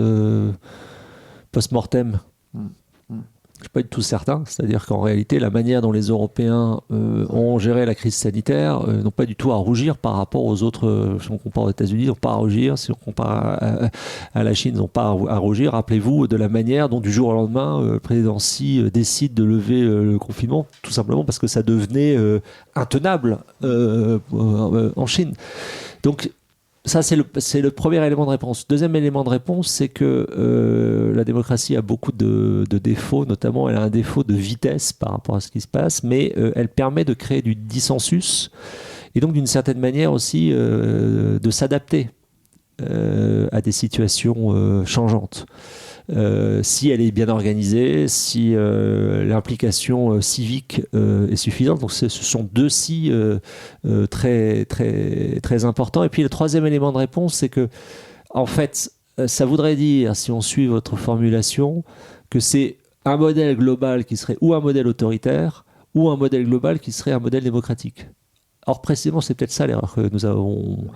post-mortem? Je ne suis pas du tout certain. C'est-à-dire qu'en réalité, la manière dont les Européens ont géré la crise sanitaire n'ont pas du tout à rougir par rapport aux autres. Si on compare aux États-Unis, ils n'ont pas à rougir. Si on compare à la Chine, ils n'ont pas à rougir. Rappelez-vous de la manière dont, du jour au lendemain, le président Xi décide de lever le confinement, tout simplement parce que ça devenait intenable en Chine. Donc, Ça, c'est le premier élément de réponse. Deuxième élément de réponse, c'est que la démocratie a beaucoup de défauts, notamment elle a un défaut de vitesse par rapport à ce qui se passe, mais elle permet de créer du dissensus et donc d'une certaine manière aussi de s'adapter à des situations changeantes. Si elle est bien organisée, si l'implication civique est suffisante. Donc ce sont deux si très, très, très importants. Et puis le troisième élément de réponse, c'est que, en fait, ça voudrait dire, si on suit votre formulation, que c'est un modèle global qui serait ou un modèle autoritaire, ou un modèle global qui serait un modèle démocratique. Or, précisément, c'est peut-être ça l'erreur que nous avons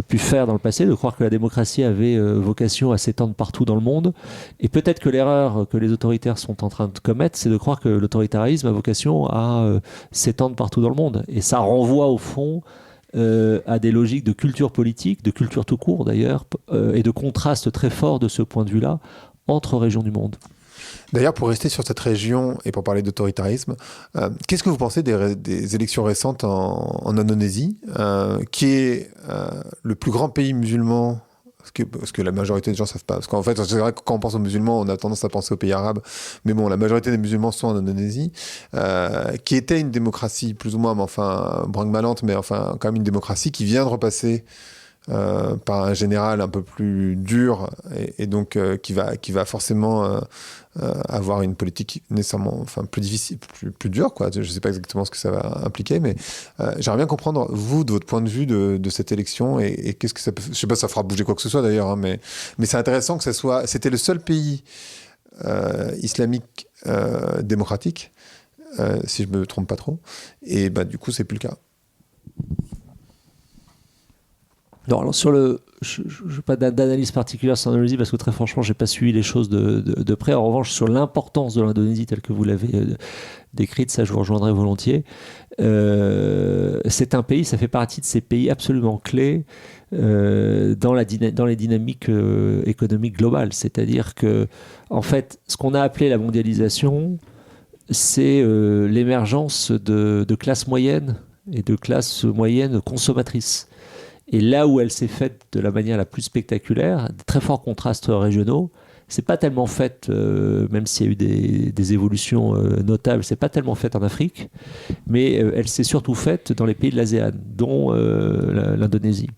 pu faire dans le passé, de croire que la démocratie avait vocation à s'étendre partout dans le monde. Et peut-être que l'erreur que les autoritaires sont en train de commettre, c'est de croire que l'autoritarisme a vocation à s'étendre partout dans le monde. Et ça renvoie au fond à des logiques de culture politique, de culture tout court d'ailleurs, et de contraste très fort de ce point de vue-là entre régions du monde. D'ailleurs, pour rester sur cette région et pour parler d'autoritarisme, qu'est-ce que vous pensez des élections récentes en Indonésie, qui est le plus grand pays musulman, parce que la majorité des gens ne savent pas. Parce qu'en fait, c'est vrai que quand on pense aux musulmans, on a tendance à penser aux pays arabes. Mais bon, la majorité des musulmans sont en Indonésie, qui était une démocratie plus ou moins, mais enfin, branque-ballante, mais enfin, quand même une démocratie qui vient de repasser par un général un peu plus dur et donc qui va forcément avoir une politique nécessairement plus difficile, plus dure, quoi. Je ne sais pas exactement ce que ça va impliquer, mais j'aimerais bien comprendre, vous, de votre point de vue de cette élection et qu'est-ce que ça peut... Je ne sais pas si ça fera bouger quoi que ce soit d'ailleurs, hein, mais c'est intéressant que ça soit... C'était le seul pays islamique démocratique, si je ne me trompe pas trop, et du coup, c'est plus le cas. Non, alors je n'ai pas d'analyse particulière sur l'Indonésie parce que très franchement, je n'ai pas suivi les choses de près. En revanche, sur l'importance de l'Indonésie telle que vous l'avez décrite, ça je vous rejoindrai volontiers. C'est un pays, ça fait partie de ces pays absolument clés dans les dynamiques économiques globales. C'est-à-dire que, en fait, ce qu'on a appelé la mondialisation, c'est l'émergence de classes moyennes et de classes moyennes consommatrices. Et là où elle s'est faite de la manière la plus spectaculaire, de très forts contrastes régionaux, c'est pas tellement fait, même s'il y a eu des évolutions notables, c'est pas tellement fait en Afrique, mais elle s'est surtout faite dans les pays de l'ASEAN, dont l'Indonésie.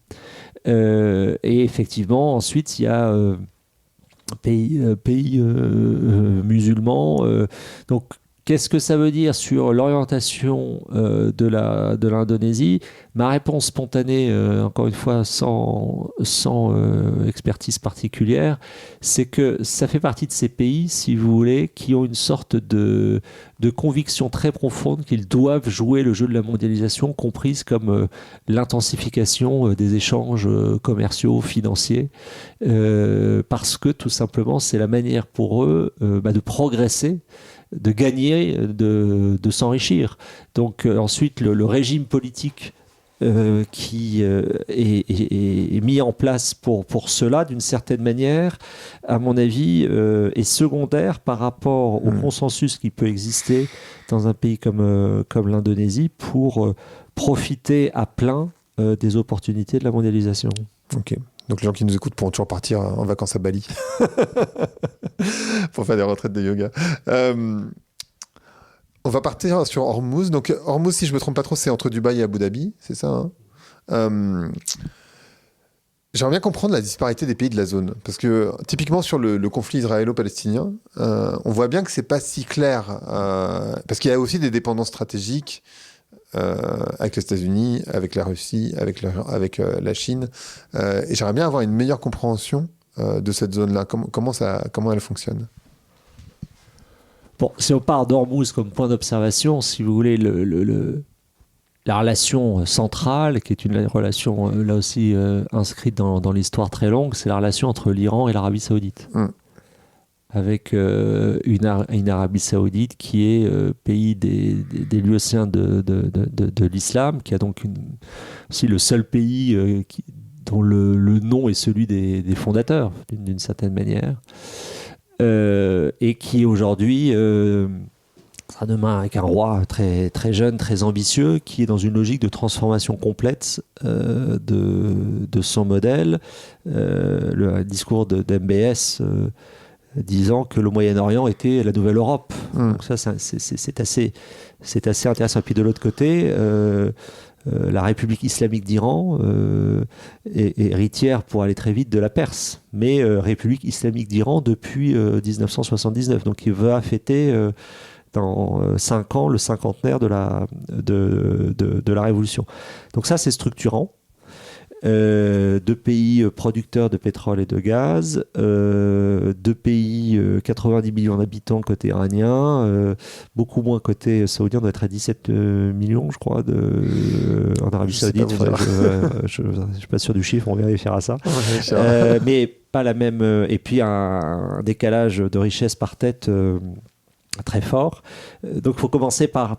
Et effectivement, ensuite, il y a pays musulmans. Donc, qu'est-ce que ça veut dire sur l'orientation de l'Indonésie ? Ma réponse spontanée, encore une fois, sans expertise particulière, c'est que ça fait partie de ces pays, si vous voulez, qui ont une sorte de conviction très profonde qu'ils doivent jouer le jeu de la mondialisation, comprise comme l'intensification des échanges commerciaux, financiers, parce que tout simplement, c'est la manière pour eux de progresser, de gagner, de s'enrichir. Donc ensuite, le régime politique qui est mis en place pour cela, d'une certaine manière, à mon avis, est secondaire par rapport au consensus qui peut exister dans un pays comme l'Indonésie pour profiter à plein des opportunités de la mondialisation. Ok. Donc les gens qui nous écoutent pourront toujours partir en vacances à Bali pour faire des retraites de yoga. On va partir sur Hormuz. Donc Hormuz, si je ne me trompe pas trop, c'est entre Dubaï et Abu Dhabi, c'est ça, hein. J'aimerais bien comprendre la disparité des pays de la zone. Parce que typiquement sur le conflit israélo-palestinien, on voit bien que ce n'est pas si clair. Parce qu'il y a aussi des dépendances stratégiques avec les États-Unis, avec la Russie, avec la Chine. Et j'aimerais bien avoir une meilleure compréhension de cette zone-là. Comment elle fonctionne ? Bon, si on part d'Hormuz comme point d'observation, si vous voulez, la relation centrale, qui est une relation là aussi inscrite dans l'histoire très longue, c'est la relation entre l'Iran et l'Arabie Saoudite. Avec une Arabie Saoudite qui est pays des Luossiens de l'islam, qui a donc aussi le seul pays dont le nom est celui des fondateurs, d'une certaine manière, et qui aujourd'hui sera demain avec un roi très, très jeune, très ambitieux, qui est dans une logique de transformation complète de son modèle. Le discours d'MBS disant que le Moyen-Orient était la nouvelle Europe. Donc ça, c'est assez intéressant. Et puis de l'autre côté, la République islamique d'Iran est héritière, pour aller très vite, de la Perse, mais République islamique d'Iran depuis 1979. Donc il va fêter dans 5 ans le cinquantenaire de la Révolution. Donc ça, c'est structurant. 2 pays producteurs de pétrole et de gaz, 2 pays 90 millions d'habitants côté iranien, beaucoup moins côté saoudien, on doit être à 17 millions, je crois, en Arabie Saoudite. Je ne suis pas sûr du chiffre, on vérifiera ça. Mais pas la même. Et puis un décalage de richesse par tête très fort. Donc il faut commencer par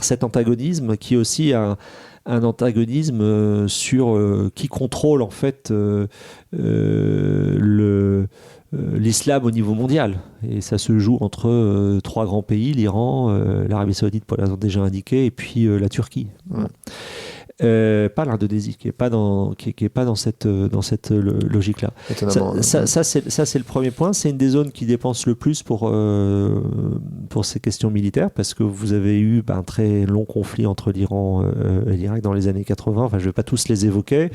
cet antagonisme qui est aussi un antagonisme sur qui contrôle en fait l'islam au niveau mondial. Et ça se joue entre 3 grands pays, l'Iran, l'Arabie Saoudite pour les raisons déjà indiquées, et puis la Turquie. Pas l'Indonésie, qui est pas dans cette logique-là. Ça c'est le premier point. C'est une des zones qui dépense le plus pour ces questions militaires, parce que vous avez eu un très long conflit entre l'Iran et l'Irak dans les années 80. Enfin, je ne vais pas tous les évoquer.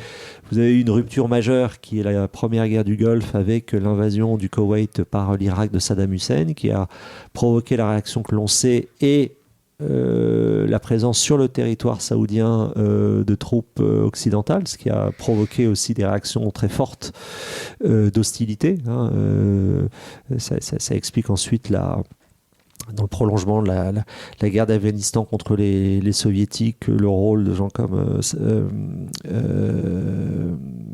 Vous avez eu une rupture majeure qui est la première guerre du Golfe, avec l'invasion du Koweït par l'Irak de Saddam Hussein, qui a provoqué la réaction que l'on sait, et la présence sur le territoire saoudien de troupes occidentales, ce qui a provoqué aussi des réactions très fortes d'hostilité. Ça explique ensuite dans le prolongement de la guerre d'Afghanistan contre les soviétiques, le rôle de gens comme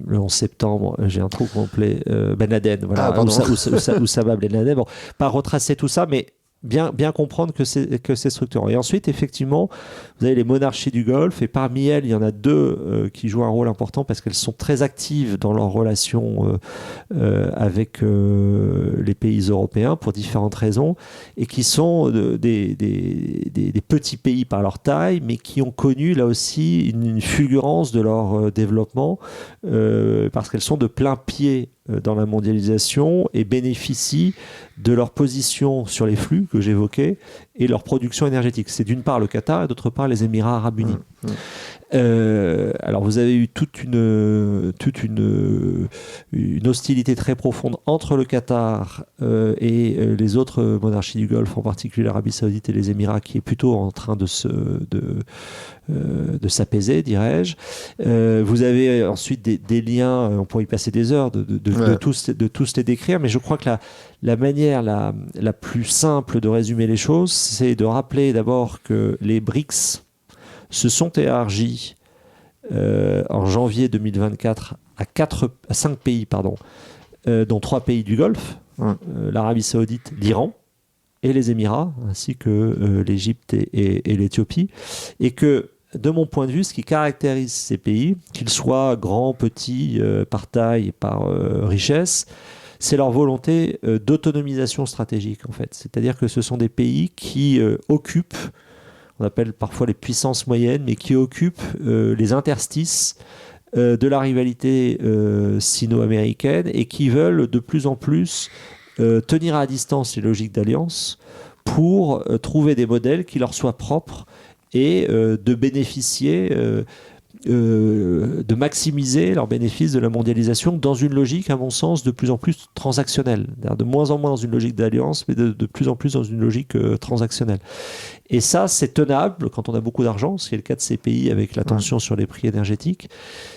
le 11 septembre, j'ai un trou complet, Ben Laden, voilà, Oussama Ben Laden. Bon, pas retracer tout ça, mais bien comprendre que c'est structurant. Et ensuite, effectivement, vous avez les monarchies du Golfe, et parmi elles, il y en a 2 qui jouent un rôle important parce qu'elles sont très actives dans leurs relations avec les pays européens pour différentes raisons, et qui sont des petits pays par leur taille, mais qui ont connu là aussi une fulgurance de leur développement parce qu'elles sont de plein pied dans la mondialisation et bénéficient de leur position sur les flux que j'évoquais et leur production énergétique. C'est d'une part le Qatar et d'autre part les Émirats arabes unis. Alors vous avez eu toute une hostilité très profonde entre le Qatar et les autres monarchies du Golfe, en particulier l'Arabie Saoudite et les Émirats, qui est plutôt en train de s'apaiser, dirais-je. Vous avez ensuite des liens, on pourrait y passer des heures de tous les décrire, mais je crois que la manière la plus simple de résumer les choses, c'est de rappeler d'abord que les BRICS se sont élargis en janvier 2024 à 5 pays, dont 3 pays du Golfe, l'Arabie Saoudite, l'Iran et les Émirats, ainsi que l'Égypte et l'Éthiopie. Et que, de mon point de vue, ce qui caractérise ces pays, qu'ils soient grands, petits, par taille et par richesse, c'est leur volonté d'autonomisation stratégique, en fait. C'est-à-dire que ce sont des pays qui occupent, on appelle parfois les puissances moyennes, mais qui occupent les interstices de la rivalité sino-américaine, et qui veulent de plus en plus tenir à distance les logiques d'alliance pour trouver des modèles qui leur soient propres et de bénéficier, de maximiser leurs bénéfices de la mondialisation dans une logique, à mon sens, de plus en plus transactionnelle. De moins en moins dans une logique d'alliance, mais de plus en plus dans une logique transactionnelle. Et ça, c'est tenable quand on a beaucoup d'argent, ce qui est le cas de ces pays avec la tension sur les prix énergétiques.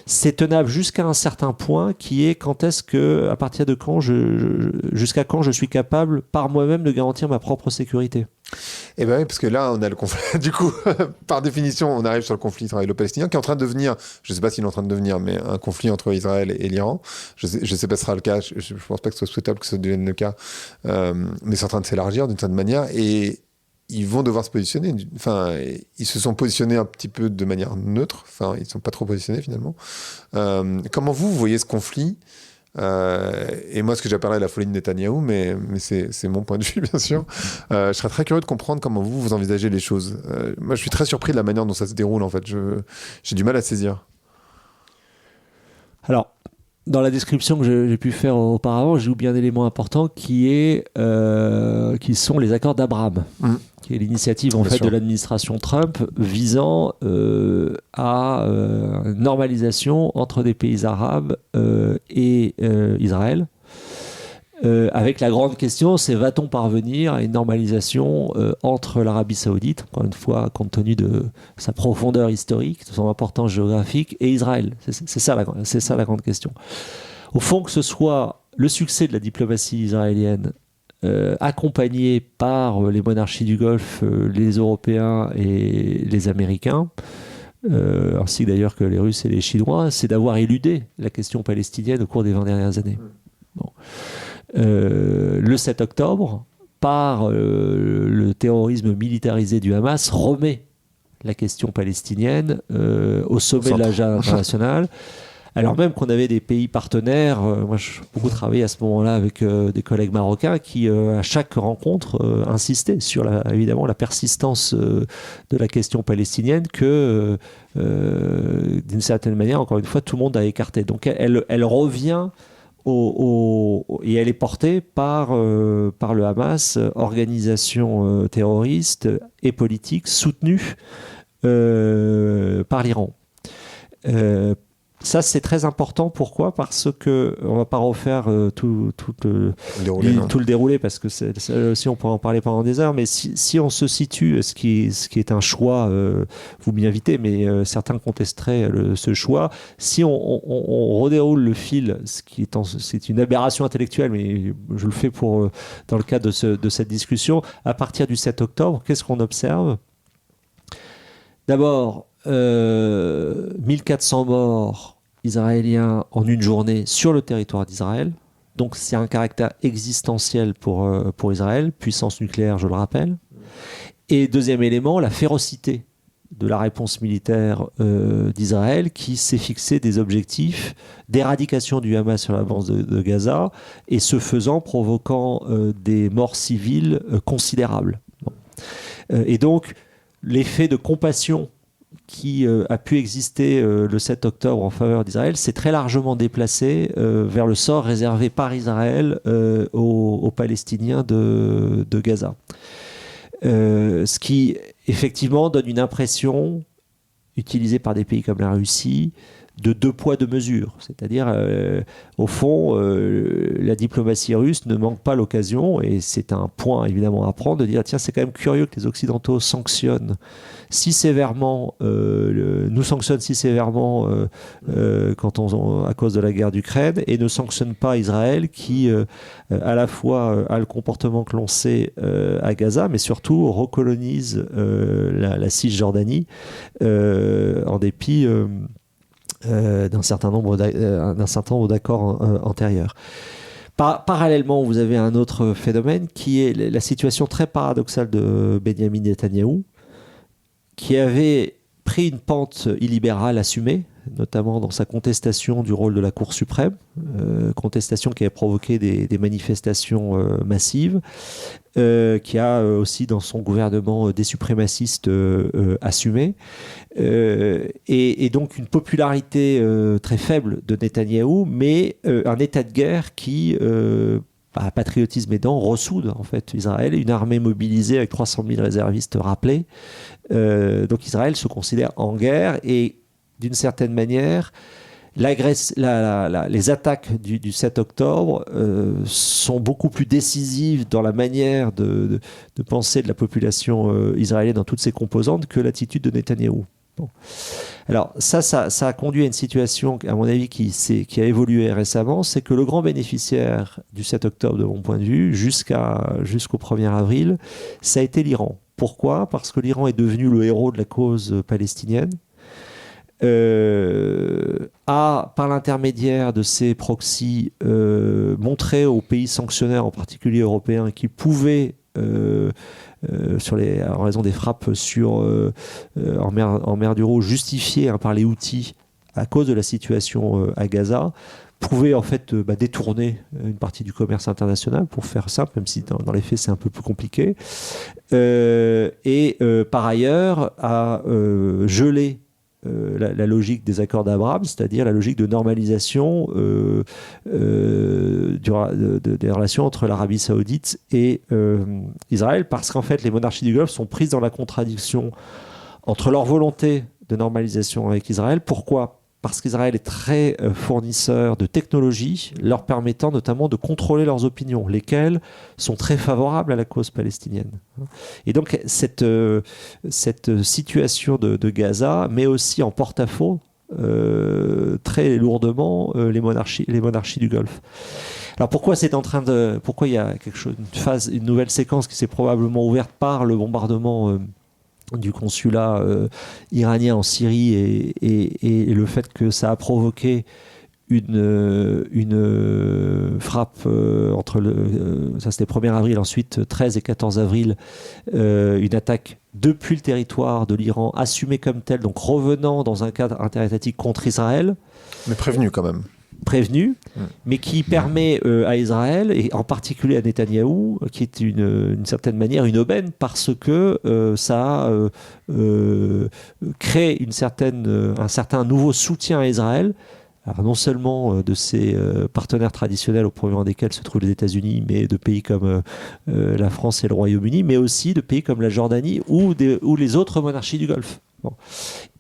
C'est tenable jusqu'à un certain point, qui est à partir de quand jusqu'à quand je suis capable par moi-même de garantir ma propre sécurité. Eh bien oui, parce que là, on a le conflit. Du coup, par définition, on arrive sur le conflit israélo-palestinien, qui est en train de devenir, je ne sais pas s'il est en train de devenir, mais un conflit entre Israël et l'Iran. Je ne sais pas si ce sera le cas, je ne pense pas que ce soit souhaitable que ça devienne le cas, mais c'est en train de s'élargir d'une certaine manière, et ils vont devoir se positionner. Enfin, ils se sont positionnés un petit peu de manière neutre, enfin, ils ne sont pas trop positionnés finalement. Comment vous voyez ce conflit Et moi, ce que j'appellerais la folie de Netanyahou, mais c'est mon point de vue, bien sûr. Je serais très curieux de comprendre comment vous envisagez les choses. Moi, je suis très surpris de la manière dont ça se déroule, en fait. J'ai du mal à saisir. Alors, dans la description que j'ai pu faire auparavant, j'ai oublié un élément important qui sont les accords d'Abraham, qui est l'initiative en fait de l'administration Trump visant à une normalisation entre des pays arabes et Israël. Avec la grande question, c'est va-t-on parvenir à une normalisation entre l'Arabie Saoudite, encore une fois, compte tenu de sa profondeur historique, de son importance géographique, et Israël. C'est ça la grande question. Au fond, que ce soit le succès de la diplomatie israélienne accompagné par les monarchies du Golfe, les Européens et les Américains, ainsi d'ailleurs que les Russes et les Chinois, c'est d'avoir éludé la question palestinienne au cours des 20 dernières années. Bon. Le 7 octobre, par le terrorisme militarisé du Hamas, remet la question palestinienne au sommet de l'agenda international. Alors même qu'on avait des pays partenaires, moi j'ai beaucoup travaillé à ce moment-là avec des collègues marocains qui, à chaque rencontre, insistaient sur évidemment la persistance de la question palestinienne que, d'une certaine manière, encore une fois, tout le monde a écarté. Donc elle revient et elle est portée par le Hamas, organisation terroriste et politique soutenue par l'Iran. Ça, c'est très important. Pourquoi ? Parce que on va pas refaire tout le déroulé, parce que si on pourrait en parler pendant des heures. Mais si on se situe, ce qui est un choix, vous m'y invitez, mais certains contesteraient ce choix. Si on redéroule le fil, c'est une aberration intellectuelle, mais je le fais dans le cadre de cette discussion. À partir du 7 octobre, qu'est-ce qu'on observe ? D'abord, 1400 morts israéliens en une journée sur le territoire d'Israël. Donc c'est un caractère existentiel pour Israël, puissance nucléaire, je le rappelle. Et deuxième élément, la férocité de la réponse militaire d'Israël, qui s'est fixé des objectifs d'éradication du Hamas sur la bande de Gaza, et ce faisant provoquant des morts civiles considérables. Bon. Et donc l'effet de compassion qui a pu exister le 7 octobre en faveur d'Israël s'est très largement déplacé vers le sort réservé par Israël aux Palestiniens de Gaza. Ce qui effectivement donne une impression, utilisée par des pays comme la Russie, de deux poids, deux mesures. C'est-à-dire, au fond, la diplomatie russe ne manque pas l'occasion, et c'est un point évidemment à prendre, de dire, tiens, c'est quand même curieux que les Occidentaux sanctionnent si sévèrement, nous sanctionnent si sévèrement à cause de la guerre d'Ukraine, et ne sanctionnent pas Israël qui, à la fois, a le comportement que l'on sait à Gaza, mais surtout recolonise la Cisjordanie en dépit d'un certain nombre d'accords antérieurs. Parallèlement, vous avez un autre phénomène qui est la situation très paradoxale de Benyamin Netanyahou, qui avait pris une pente illibérale assumée, notamment dans sa contestation du rôle de la Cour suprême, contestation qui a provoqué des manifestations massives, qui a aussi dans son gouvernement des suprémacistes assumés, et donc une popularité très faible de Netanyahou, mais un état de guerre qui, patriotisme aidant, ressoude en fait Israël, une armée mobilisée avec 300 000 réservistes rappelés. Donc Israël se considère en guerre, et d'une certaine manière, les attaques du 7 octobre sont beaucoup plus décisives dans la manière de penser de la population israélienne dans toutes ses composantes que l'attitude de Netanyahou. Bon. Alors ça a conduit à une situation, à mon avis, qui a évolué récemment, c'est que le grand bénéficiaire du 7 octobre, de mon point de vue, jusqu'au 1er avril, ça a été l'Iran. Pourquoi ? Parce que l'Iran est devenu le héros de la cause palestinienne, a, par l'intermédiaire de ses proxys, montré aux pays sanctionnaires, en particulier européens, qu'ils pouvaient, en raison des frappes en mer du Rouge, justifiées par les Houthis, à cause de la situation à Gaza, pouvait en fait détourner une partie du commerce international, pour faire simple, même si dans les faits c'est un peu plus compliqué, et par ailleurs a gelé la logique des accords d'Abraham, c'est-à-dire la logique de normalisation des relations entre l'Arabie Saoudite et Israël, parce qu'en fait les monarchies du Golfe sont prises dans la contradiction entre leur volonté de normalisation avec Israël. Pourquoi ? Parce qu'Israël est très fournisseur de technologies leur permettant notamment de contrôler leurs opinions, lesquelles sont très favorables à la cause palestinienne. Et donc cette situation de Gaza met aussi en porte-à-faux très lourdement les monarchies du Golfe. Alors pourquoi il y a une nouvelle séquence qui s'est probablement ouverte par le bombardement du consulat iranien en Syrie et le fait que ça a provoqué une frappe entre ça c'était 1er avril, ensuite 13 et 14 avril, une attaque depuis le territoire de l'Iran assumée comme telle, donc revenant dans un cadre interétatique contre Israël. Mais prévenu quand même. Mais qui permet à Israël, et en particulier à Netanyahou, qui est d'une certaine manière une aubaine, parce que ça crée un certain nouveau soutien à Israël, alors non seulement de ses partenaires traditionnels, au premier rang desquels se trouvent les États-Unis, mais de pays comme la France et le Royaume-Uni, mais aussi de pays comme la Jordanie ou les autres monarchies du Golfe. Bon.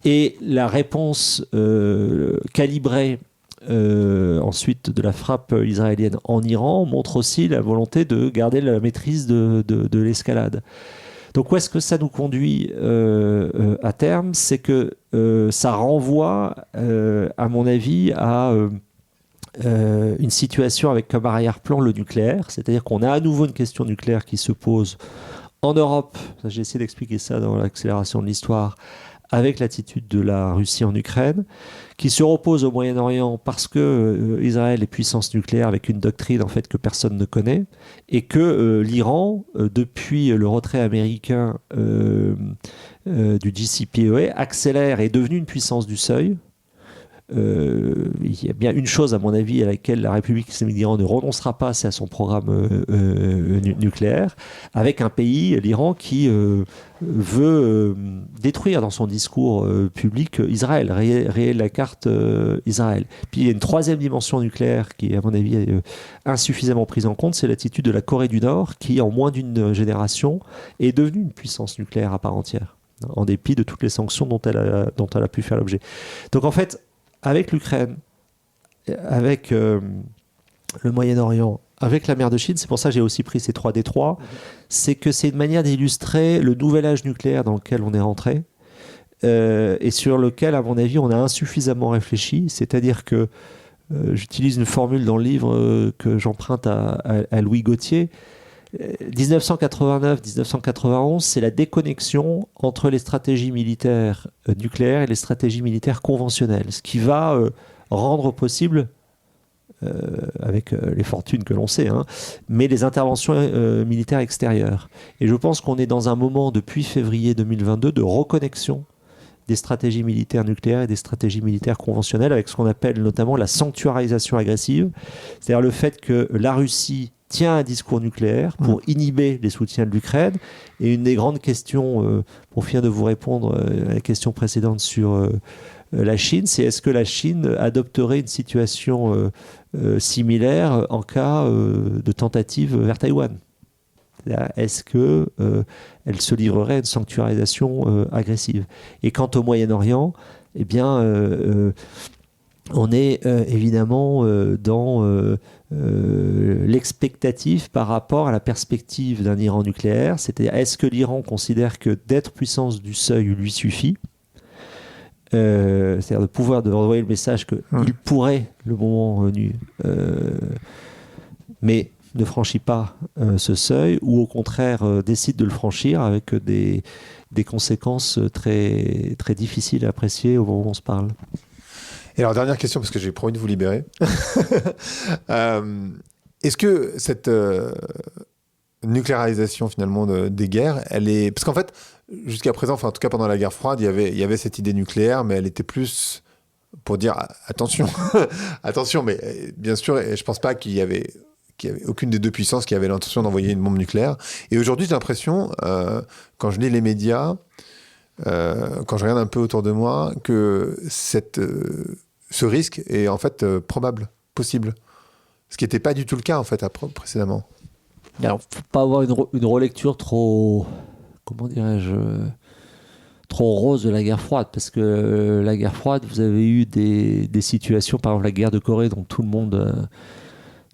Et la réponse calibrée ensuite de la frappe israélienne en Iran montre aussi la volonté de garder la maîtrise de l'escalade. Donc où est-ce que ça nous conduit à terme ? C'est que ça renvoie, à mon avis, à une situation avec comme arrière-plan le nucléaire, c'est-à-dire qu'on a à nouveau une question nucléaire qui se pose en Europe. J'ai essayé d'expliquer ça dans l'accélération de l'histoire, avec l'attitude de la Russie en Ukraine, qui se repose au Moyen-Orient parce que Israël est puissance nucléaire avec une doctrine en fait que personne ne connaît, et que l'Iran, depuis le retrait américain du JCPOA, accélère et est devenu une puissance du seuil. Il y a bien une chose, à mon avis, à laquelle la République islamique d'Iran ne renoncera pas, c'est à son programme nucléaire, avec un pays, l'Iran, qui veut détruire dans son discours public Israël, rayer la carte Israël. Puis il y a une troisième dimension nucléaire qui est, à mon avis, insuffisamment prise en compte, c'est l'attitude de la Corée du Nord, qui, en moins d'une génération, est devenue une puissance nucléaire à part entière, en dépit de toutes les sanctions dont elle a pu faire l'objet. Donc en fait, avec l'Ukraine, avec le Moyen-Orient, avec la mer de Chine, c'est pour ça que j'ai aussi pris ces 3 détroits, c'est que c'est une manière d'illustrer le nouvel âge nucléaire dans lequel on est rentré, et sur lequel, à mon avis, on a insuffisamment réfléchi. C'est-à-dire que, j'utilise une formule dans le livre que j'emprunte à Louis Gauthier, 1989-1991, c'est la déconnexion entre les stratégies militaires nucléaires et les stratégies militaires conventionnelles, ce qui va rendre possible, avec les fortunes que l'on sait, mais les interventions militaires extérieures. Et je pense qu'on est dans un moment, depuis février 2022, de reconnexion des stratégies militaires nucléaires et des stratégies militaires conventionnelles, avec ce qu'on appelle notamment la sanctuarisation agressive, c'est-à-dire le fait que la Russie tient un discours nucléaire pour inhiber les soutiens de l'Ukraine. Et une des grandes questions, pour finir de vous répondre à la question précédente sur la Chine, c'est est-ce que la Chine adopterait une situation similaire en cas de tentative vers Taïwan ? Est-ce qu'elle se livrerait à une sanctuarisation agressive ? Et quant au Moyen-Orient, eh bien, on est évidemment dans l'expectative par rapport à la perspective d'un Iran nucléaire. C'est-à-dire, est-ce que l'Iran considère que d'être puissance du seuil lui suffit ? C'est-à-dire de pouvoir envoyer le message qu'il pourrait, le moment venu, mais ne franchit pas ce seuil, ou au contraire décide de le franchir avec des conséquences très, très difficiles à apprécier au moment où on se parle. Et alors, dernière question, parce que j'ai promis de vous libérer. Est-ce que cette nucléarisation, finalement, des guerres, elle est... Parce qu'en fait, jusqu'à présent, enfin, en tout cas pendant la guerre froide, il y avait cette idée nucléaire, mais elle était plus pour dire attention, attention, mais bien sûr, je pense pas qu'il y avait aucune des deux puissances qui avait l'intention d'envoyer une bombe nucléaire. Et aujourd'hui, j'ai l'impression, quand je lis les médias, quand je regarde un peu autour de moi, que ce risque est en fait probable, possible. Ce qui n'était pas du tout le cas en fait précédemment. Alors, faut pas avoir une relecture trop, comment dirais-je, trop rose de la guerre froide, parce que la guerre froide, vous avez eu des situations, par exemple la guerre de Corée, dont tout le monde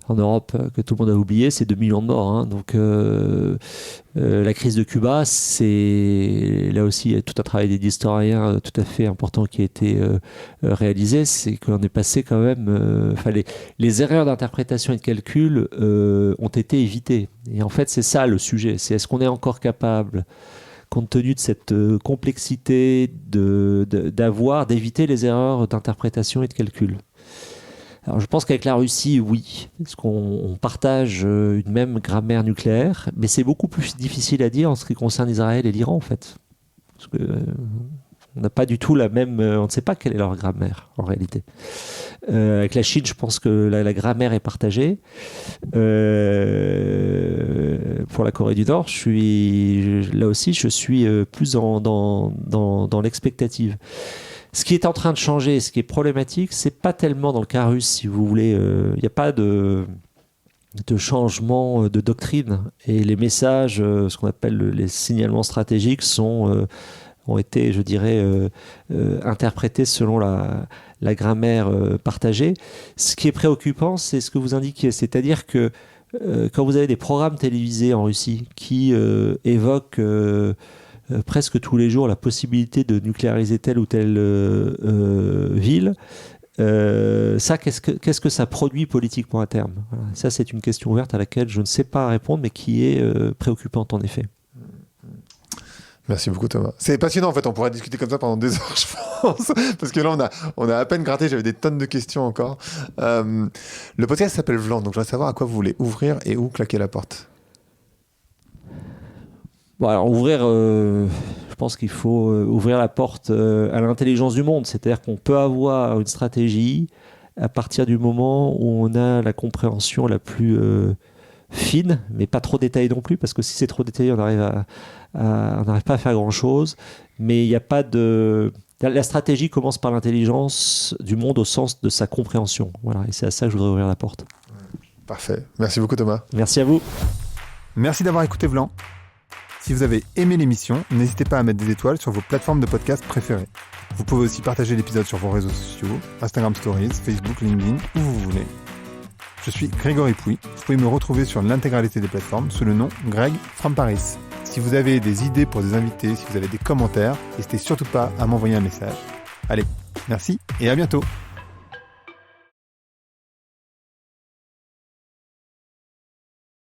en Europe, que tout le monde a oublié, c'est 2 millions de morts. Hein. Donc la crise de Cuba, c'est là aussi il y a tout un travail d'historiens tout à fait important qui a été réalisé, c'est qu'on est passé quand même, les erreurs d'interprétation et de calcul ont été évitées. Et en fait, c'est ça le sujet, c'est est-ce qu'on est encore capable, compte tenu de cette complexité d'éviter les erreurs d'interprétation et de calcul. Alors je pense qu'avec la Russie, oui, parce qu'on partage une même grammaire nucléaire, mais c'est beaucoup plus difficile à dire en ce qui concerne Israël et l'Iran, en fait. Parce que on n'a pas du tout la même... on ne sait pas quelle est leur grammaire, en réalité. Avec la Chine, je pense que la grammaire est partagée. Pour la Corée du Nord, là aussi, je suis plus dans l'expectative. Ce qui est en train de changer, ce qui est problématique, c'est pas tellement dans le cas russe, si vous voulez. Il n'y a pas de changement de doctrine. Et les messages, ce qu'on appelle les signalements stratégiques, ont été, je dirais, interprétés selon la grammaire partagée. Ce qui est préoccupant, c'est ce que vous indiquiez. C'est-à-dire que quand vous avez des programmes télévisés en Russie qui évoquent... presque tous les jours la possibilité de nucléariser telle ou telle ville. Ça, qu'est-ce que ça produit politiquement à terme ? Voilà. Ça, c'est une question ouverte à laquelle je ne sais pas répondre, mais qui est préoccupante en effet. Merci beaucoup Thomas. C'est passionnant en fait, on pourrait discuter comme ça pendant des heures je pense, parce que là on a à peine gratté, j'avais des tonnes de questions encore. Le podcast s'appelle Vlan, donc je voudrais savoir à quoi vous voulez ouvrir et où claquer la porte. Bon, alors ouvrir, je pense qu'il faut ouvrir la porte à l'intelligence du monde, c'est-à-dire qu'on peut avoir une stratégie à partir du moment où on a la compréhension la plus fine, mais pas trop détaillée non plus, parce que si c'est trop détaillé, on n'arrive pas à faire grand-chose, mais il n'y a pas de... La stratégie commence par l'intelligence du monde au sens de sa compréhension. Voilà, et c'est à ça que je voudrais ouvrir la porte. Parfait. Merci beaucoup Thomas. Merci à vous. Merci d'avoir écouté Vlan. Si vous avez aimé l'émission, n'hésitez pas à mettre des étoiles sur vos plateformes de podcast préférées. Vous pouvez aussi partager l'épisode sur vos réseaux sociaux, Instagram Stories, Facebook, LinkedIn, où vous voulez. Je suis Grégory Pouy. Vous pouvez me retrouver sur l'intégralité des plateformes sous le nom Greg from Paris. Si vous avez des idées pour des invités, si vous avez des commentaires, n'hésitez surtout pas à m'envoyer un message. Allez, merci et à bientôt.